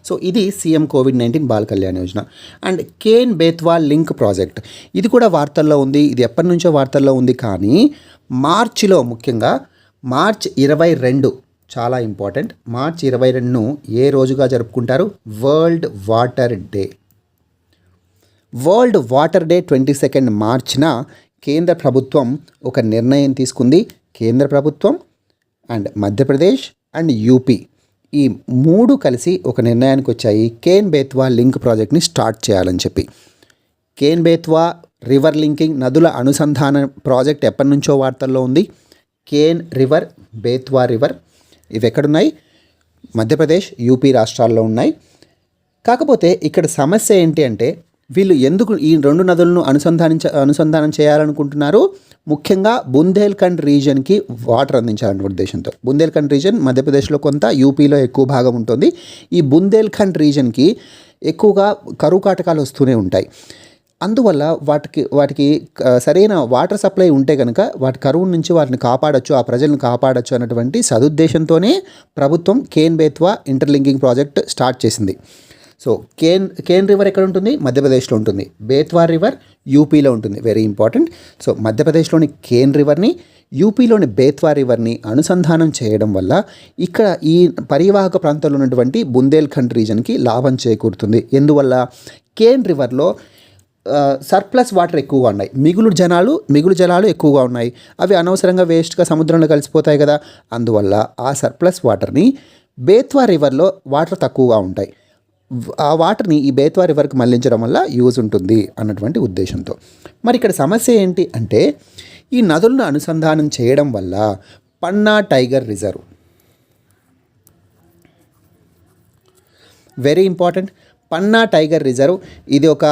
సో ఇది సీఎం కోవిడ్-19 Bal Kalyan Yojana. And Ken Betwa link project, ఇది కూడా వార్తల్లో ఉంది. ఇది ఎప్పటి నుంచో వార్తల్లో ఉంది, కానీ మార్చిలో, ముఖ్యంగా మార్చ్ 22 చాలా ఇంపార్టెంట్. మార్చి 22ను ఏ రోజుగా జరుపుకుంటారు? World water day. World water day 22 మార్చిన కేంద్ర ప్రభుత్వం ఒక నిర్ణయం తీసుకుంది. కేంద్ర ప్రభుత్వం అండ్ మధ్యప్రదేశ్ అండ్ యూపీ ఈ 3 కలిసి ఒక నిర్ణయానికి వచ్చాయి. కేన్ బేత్వా లింక్ ప్రాజెక్ట్ని స్టార్ట్ చేయాలని చెప్పి. కేన్ బేత్వా రివర్ లింకింగ్ నదుల అనుసంధాన ప్రాజెక్ట్ ఎప్పటి నుంచో వార్తల్లో ఉంది. కేన్ రివర్, బేత్వా రివర్ ఇవి ఎక్కడున్నాయి? మధ్యప్రదేశ్, యూపీ రాష్ట్రాల్లో ఉన్నాయి. కాకపోతే ఇక్కడ సమస్య ఏంటి అంటే వీళ్ళు ఎందుకు ఈ 2 నదులను అనుసంధానం చేయాలనుకుంటున్నారు? ముఖ్యంగా బుందేల్ఖండ్ రీజియన్కి వాటర్ అందించాలనే ఉద్దేశంతో. బుందేల్ఖండ్ రీజియన్ మధ్యప్రదేశ్లో కొంత, యూపీలో ఎక్కువ భాగం ఉంటుంది. ఈ బుందేల్ఖండ్ రీజియన్కి ఎక్కువగా కరువు కాటకాలు వస్తూనే ఉంటాయి. అందువల్ల వాటికి సరైన వాటర్ సప్లై ఉంటే కనుక వాటి కరువు నుంచి వాటిని కాపాడొచ్చు, ఆ ప్రజలను కాపాడొచ్చు అన్నటువంటి సదుద్దేశంతోనే ప్రభుత్వం Ken Betwa interlinking project start చేసింది. సో కేన్ రివర్ ఎక్కడ ఉంటుంది? మధ్యప్రదేశ్లో ఉంటుంది. బేత్వా రివర్ యూపీలో ఉంటుంది. Very important. సో మధ్యప్రదేశ్లోని కేన్ రివర్ని, యూపీలోని బేత్వా రివర్ని అనుసంధానం చేయడం వల్ల ఇక్కడ ఈ పరివాహక ప్రాంతంలో ఉన్నటువంటి బుందేల్ఖండ్ రీజన్కి లాభం చేకూరుతుంది. ఎందువల్ల? కేన్ రివర్లో సర్ప్లస్ వాటర్ ఎక్కువగా ఉన్నాయి, మిగులు జలాలు ఎక్కువగా ఉన్నాయి. అవి అనవసరంగా వేస్ట్గా సముద్రంలో కలిసిపోతాయి కదా. అందువల్ల ఆ సర్ప్లస్ వాటర్ని బేత్వా రివర్లో వాటర్ తక్కువగా ఉంటాయి. ఆ వాటర్ని ఈ బేత్వా రివర్కి మళ్లించడం వల్ల యూజ్ ఉంటుంది అన్నటువంటి ఉద్దేశంతో. మరి ఇక్కడ సమస్య ఏంటి అంటే ఈ నదులను అనుసంధానం చేయడం వల్ల పన్నా టైగర్ రిజర్వ్, వెరీ ఇంపార్టెంట్, పన్నా టైగర్ రిజర్వ్ ఇది ఒక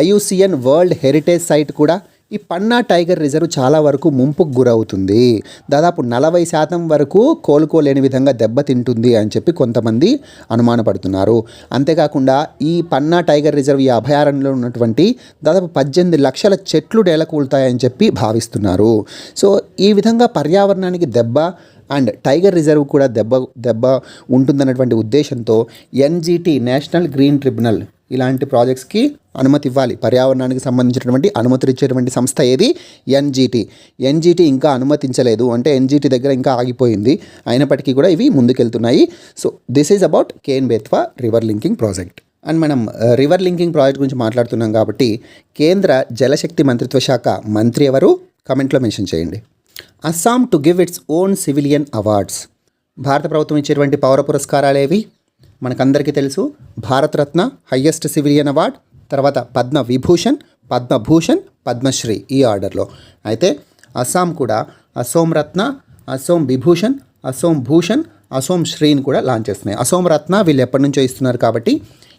IUCN వరల్డ్ హెరిటేజ్ సైట్ కూడా. ఈ పన్నా టైగర్ రిజర్వ్ చాలా వరకు ముంపుకు గురవుతుంది. దాదాపు 40% వరకు కోలుకోలేని విధంగా దెబ్బతింటుంది అని చెప్పి కొంతమంది అనుమానపడుతున్నారు. అంతేకాకుండా ఈ పన్నా టైగర్ రిజర్వ్ ఈ అభయారణ్యంలో ఉన్నటువంటి దాదాపు 18 లక్షల చెట్లు నేలకూలుతాయని చెప్పి భావిస్తున్నారు. సో ఈ విధంగా పర్యావరణానికి దెబ్బ అండ్ టైగర్ రిజర్వ్ కూడా దెబ్బ ఉంటుందన్నటువంటి ఉద్దేశంతో NGT నేషనల్ గ్రీన్ ట్రిబ్యునల్ ఇలాంటి ప్రాజెక్ట్స్కి అనుమతి ఇవ్వాలి. పర్యావరణానికి సంబంధించినటువంటి అనుమతులు ఇచ్చేటువంటి సంస్థ ఏది? NGT ఇంకా అనుమతించలేదు. అంటే NGT దగ్గర ఇంకా ఆగిపోయింది. అయినప్పటికీ కూడా ఇవి ముందుకెళ్తున్నాయి. So this is about Ken Betwa river linking project. And మనం రివర్ లింకింగ్ ప్రాజెక్ట్ గురించి మాట్లాడుతున్నాం కాబట్టి కేంద్ర జలశక్తి మంత్రిత్వ శాఖ మంత్రి ఎవరు? కమెంట్లో మెన్షన్ చేయండి. Assam to give its own civilian awards. భారత ప్రభుత్వం ఇచ్చేటువంటి పౌర పురస్కారాలు ఏవి? మనకందరికీ తెలుసు. భారతరత్న హయ్యెస్ట్ సివిలియన్ అవార్డ్, తర్వాత పద్మ విభూషణ్, పద్మభూషణ్, పద్మశ్రీ ఈ ఆర్డర్లో. అయితే అస్సాం కూడా అసోం రత్న, అసోం విభూషణ్, అసోం భూషణ్, అసోం శ్రీని కూడా లాంచ్ చేస్తున్నాయి. అసోం రత్న వీళ్ళు ఎప్పటి నుంచో ఇస్తున్నారు కాబట్టి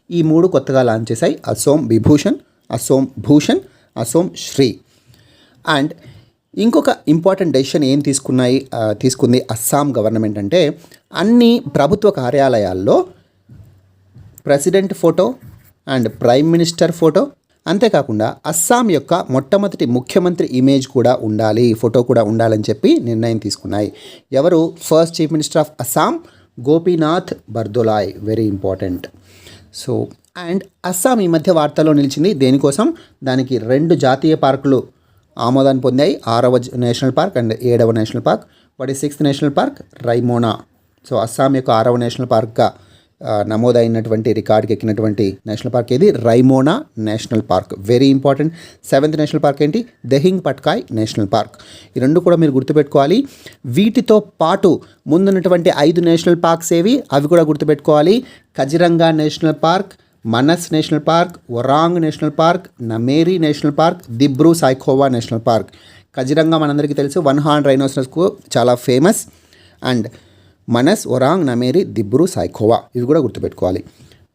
ఈ 3 కొత్తగా లాంచ్ చేశాయి. అసోం విభూషణ్, అసోం భూషణ్, అసోం శ్రీ. అండ్ ఇంకొక ఇంపార్టెంట్ డెసిషన్ ఏం తీసుకుంది అస్సాం గవర్నమెంట్ అంటే అన్ని ప్రభుత్వ కార్యాలయాల్లో president photo and prime minister photo, అంతేకాకుండా అస్సాం యొక్క మొట్టమొదటి ముఖ్యమంత్రి ఇమేజ్ కూడా ఉండాలి, ఫోటో కూడా ఉండాలని చెప్పి నిర్ణయం తీసుకున్నాయి. ఎవరు? First chief minister of Assam Gopinath Bordoloi. Very important. So and Assam ఈ మధ్య వార్తల్లో నిలిచింది దేనికోసం? దానికి 2 జాతీయ పార్కులు ఆమోదాన్ని పొందాయి. 6వ నేషనల్ పార్క్ అండ్ 7వ నేషనల్ పార్క్. వాటి 6th national park Raimona. So Assam యొక్క 6వ నేషనల్ పార్క్గా నమోదైనటువంటి రికార్డుకి ఎక్కినటువంటి నేషనల్ పార్క్ ఏది? Raimona national park. Very important. 7th national park ఏంటి? దెహింగ్ పట్కాయ్ నేషనల్ పార్క్. ఈ 2 కూడా మీరు గుర్తుపెట్టుకోవాలి. వీటితో పాటు ముందున్నటువంటి 5 నేషనల్ పార్క్స్ ఏవి అవి కూడా గుర్తుపెట్టుకోవాలి. Kaziranga national park, Manas national park, Orang national park, Nameri national park, Dibru Saikhowa national park. Kaziranga మనందరికీ తెలుసు, 1 హార్న్ రైనోసరస్కు చాలా ఫేమస్. అండ్ మనస్, ఒరాంగ్, నమేరి, దిబ్రూ సైఖోవా ఇవి కూడా గుర్తుపెట్టుకోవాలి.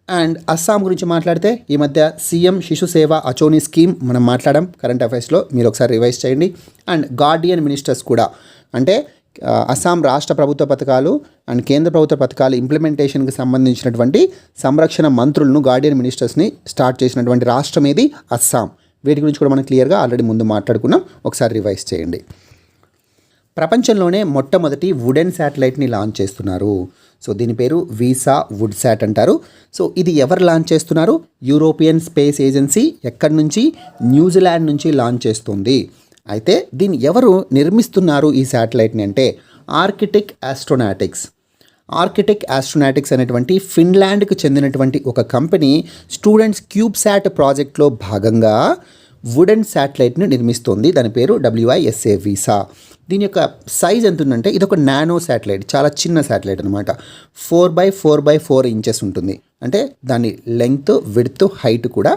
అండ్ అస్సాం గురించి మాట్లాడితే ఈ మధ్య సీఎం శిశు సేవ అచోని స్కీమ్ మనం మాట్లాడాం కరెంట్ అఫైర్స్లో, మీరు ఒకసారి రివైజ్ చేయండి. అండ్ గార్డియన్ మినిస్టర్స్ కూడా, అంటే అస్సాం రాష్ట్ర ప్రభుత్వ పథకాలు అండ్ కేంద్ర ప్రభుత్వ పథకాలు ఇంప్లిమెంటేషన్కి సంబంధించినటువంటి సంరక్షణ మంత్రులను, గార్డియన్ మినిస్టర్స్ని స్టార్ట్ చేసినటువంటి రాష్ట్రం ఏది? అస్సాం. వీటి గురించి కూడా మనం క్లియర్గా ఆల్రెడీ ముందు మాట్లాడుకున్నాం, ఒకసారి రివైజ్ చేయండి. ప్రపంచంలోనే మొట్టమొదటి వుడెన్ శాటిలైట్ని లాంచ్ చేస్తున్నారు. సో దీని పేరు వీసా వుడ్ శాట్ అంటారు. సో ఇది ఎవరు లాంచ్ చేస్తున్నారు? European space agency. ఎక్కడి నుంచి? న్యూజిలాండ్ నుంచి లాంచ్ చేస్తుంది. అయితే దీన్ని ఎవరు నిర్మిస్తున్నారు ఈ శాటిలైట్ని అంటే ఆర్కిటిక్ ఆస్ట్రోనాటిక్స్. ఆర్కిటిక్ ఆస్ట్రోనాటిక్స్ అనేటువంటి ఫిన్లాండ్కి చెందినటువంటి ఒక కంపెనీ స్టూడెంట్స్ క్యూబ్సాట్ ప్రాజెక్ట్లో భాగంగా వుడెన్ శాటిలైట్ని నిర్మిస్తోంది. దాని పేరు WISA వీసా. దీని యొక్క సైజ్ ఎంత ఉందంటే ఇది ఒక నానో శాటిలైట్, చాలా చిన్న శాటిలైట్ అనమాట. 4x4x4 ఇంచెస్ ఉంటుంది. అంటే దాని లెంగ్త్, విడ్త్, హైట్ కూడా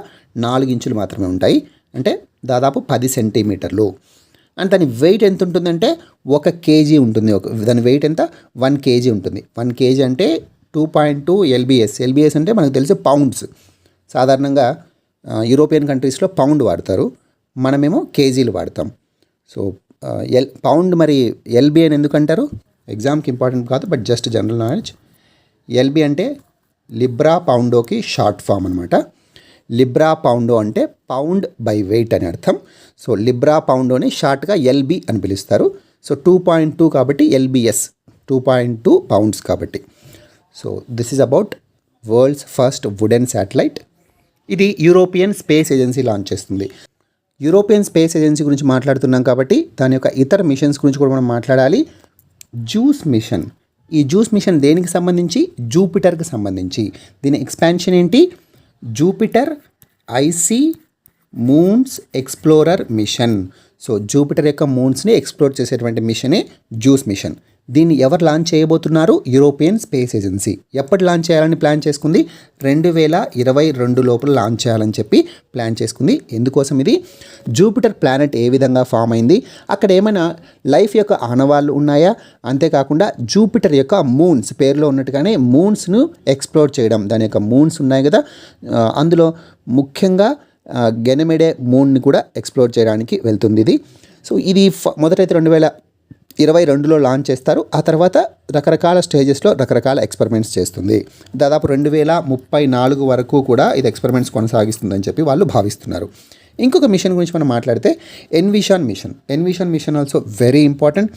4 ఇంచులు మాత్రమే ఉంటాయి. అంటే దాదాపు 10 సెంటీమీటర్లు. అండ్ దాని వెయిట్ ఎంత ఉంటుందంటే 1 కేజీ ఉంటుంది. దాని వెయిట్ ఎంత 1 కేజీ ఉంటుంది. 1 కేజీ అంటే 2.2 LBS. LBS అంటే మనకు తెలిసి పౌండ్స్. సాధారణంగా యూరోపియన్ కంట్రీస్లో పౌండ్ వాడతారు, మనమేమో కేజీలు వాడతాం. సో పౌండ్ మరి LB అని ఎందుకంటారు? ఎగ్జామ్కి ఇంపార్టెంట్ కాదు, but just general knowledge. LB అంటే లిబ్రా పౌండోకి షార్ట్ ఫామ్ అనమాట. లిబ్రా పౌండో అంటే పౌండ్ బై వెయిట్ అని అర్థం. సో లిబ్రా పౌండోని షార్ట్గా LB అని పిలుస్తారు. సో 2.2 కాబట్టి LBS, 2.2 పౌండ్స్ కాబట్టి. So this is about world's first wooden satellite. ఇది యూరోపియన్ స్పేస్ ఏజెన్సీ లాంచ్ చేస్తుంది. యూరోపియన్ స్పేస్ ఏజెన్సీ గురించి మాట్లాడుతున్నాం కాబట్టి దాని యొక్క ఇతర మిషన్స్ గురించి కూడా మనం మాట్లాడాలి. JUICE mission. ఈ జూస్ మిషన్ దేనికి సంబంధించి? జూపిటర్కి సంబంధించి. దీని ఎక్స్పాన్షన్ ఏంటి? Jupiter icy moons explorer mission. So Jupiter యొక్క మూన్స్ని ఎక్స్ప్లోర్ చేసేటువంటి మిషనే జూస్ మిషన్. దీన్ని ఎవరు లాంచ్ చేయబోతున్నారు? European space agency. ఎప్పటి లాంచ్ చేయాలని ప్లాన్ చేసుకుంది? 2022 లోపల లాంచ్ చేయాలని చెప్పి ప్లాన్ చేసుకుంది. ఎందుకోసం ఇది? జూపిటర్ ప్లానెట్ ఏ విధంగా ఫామ్ అయింది, అక్కడ ఏమైనా లైఫ్ యొక్క ఆనవాళ్ళు ఉన్నాయా, అంతేకాకుండా జూపిటర్ యొక్క మూన్స్, పేరులో ఉన్నట్టుగానే మూన్స్ను ఎక్స్ప్లోర్ చేయడం. దాని యొక్క మూన్స్ ఉన్నాయి కదా, అందులో ముఖ్యంగా గెనమెడే మూన్ని కూడా ఎక్స్ప్లోర్ చేయడానికి వెళ్తుంది ఇది. సో ఇది మొదటైతే 2022లో లాంచ్ చేస్తారు. ఆ తర్వాత రకరకాల స్టేజెస్లో రకరకాల ఎక్స్పెరిమెంట్స్ చేస్తుంది. దాదాపు 2034 వరకు కూడా ఇది ఎక్స్పెరిమెంట్స్ కొనసాగిస్తుందని చెప్పి వాళ్ళు భావిస్తున్నారు. ఇంకొక మిషన్ గురించి మనం మాట్లాడితే EnVision mission. EnVision mission also very important.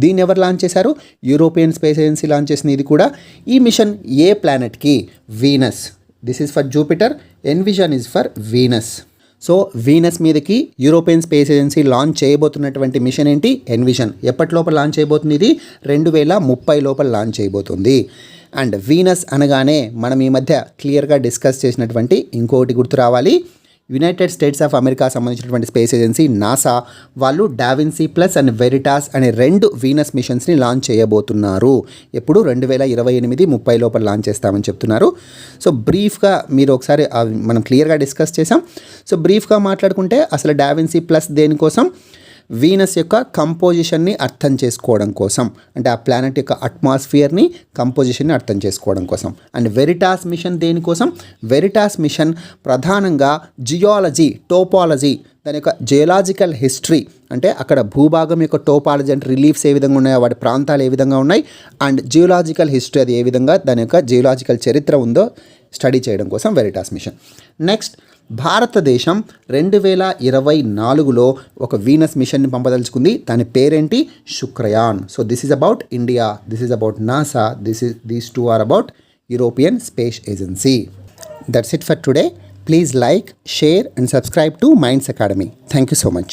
దీన్ని ఎవరు లాంచ్ చేశారు? యూరోపియన్ స్పేస్ ఏజెన్సీ లాంచ్ చేసింది ఇది కూడా. ఈ మిషన్ ఏ ప్లానెట్కి? Venus. This is for Jupiter, EnVision is for Venus. So Venus మీదకి యూరోపియన్ స్పేస్ ఏజెన్సీ లాంచ్ చేయబోతున్నటువంటి మిషన్ ఏంటి? ఎన్విషన్. ఎప్పటి లోపల లాంచ్ చేయబోతుంది? ఇది 2030 లోపల లాంచ్ చేయబోతుంది. అండ్ వీనస్ అనగానే మనం ఈ మధ్య క్లియర్గా డిస్కస్ చేసినటువంటి ఇంకోటి గుర్తు రావాలి. యునైటెడ్ స్టేట్స్ ఆఫ్ అమెరికా సంబంధించినటువంటి స్పేస్ ఏజెన్సీ నాసా వాళ్ళు డావిన్సీ ప్లస్ అండ్ వెరిటాస్ అనే 2 వీనస్ మిషన్స్ని లాంచ్ చేయబోతున్నారు. ఎప్పుడు? 2028-30 లోపల లాంచ్ చేస్తామని చెప్తున్నారు. సో బ్రీఫ్గా మీరు ఒకసారి మనం క్లియర్గా డిస్కస్ చేసాం. సో బ్రీఫ్గా మాట్లాడుకుంటే అసలు డావిన్సీ ప్లస్ దేనికోసం? వీనస్ యొక్క కంపోజిషన్ని అర్థం చేసుకోవడం కోసం, అంటే ఆ ప్లానెట్ యొక్క అట్మాస్ఫియర్ని, కంపోజిషన్ని అర్థం చేసుకోవడం కోసం. అండ్ వెరిటాస్ మిషన్ దేనికోసం? వెరిటాస్ మిషన్ ప్రధానంగా జియాలజీ, టోపాలజీ, దాని యొక్క జియోలాజికల్ హిస్టరీ, అంటే అక్కడ భూభాగం యొక్క టోపాలజీ అంటే రిలీఫ్స్ ఏ విధంగా ఉన్నాయో, వాటి ప్రాంతాలు ఏ విధంగా ఉన్నాయి, అండ్ జియోలాజికల్ హిస్టరీ అది ఏ విధంగా దాని యొక్క జియోలాజికల్ చరిత్ర ఉందో స్టడీ చేయడం కోసం వెరిటాస్ మిషన్. నెక్స్ట్, భారతదేశం 2024లో ఒక వీనస్ మిషన్ని పంపదలుచుకుంది. దాని పేరేంటి? Shukrayaan. So this is about India, this is about NASA, these two are about European space Agency. That's it for today. Please like, share and subscribe to Minds Academy. Thank you so much.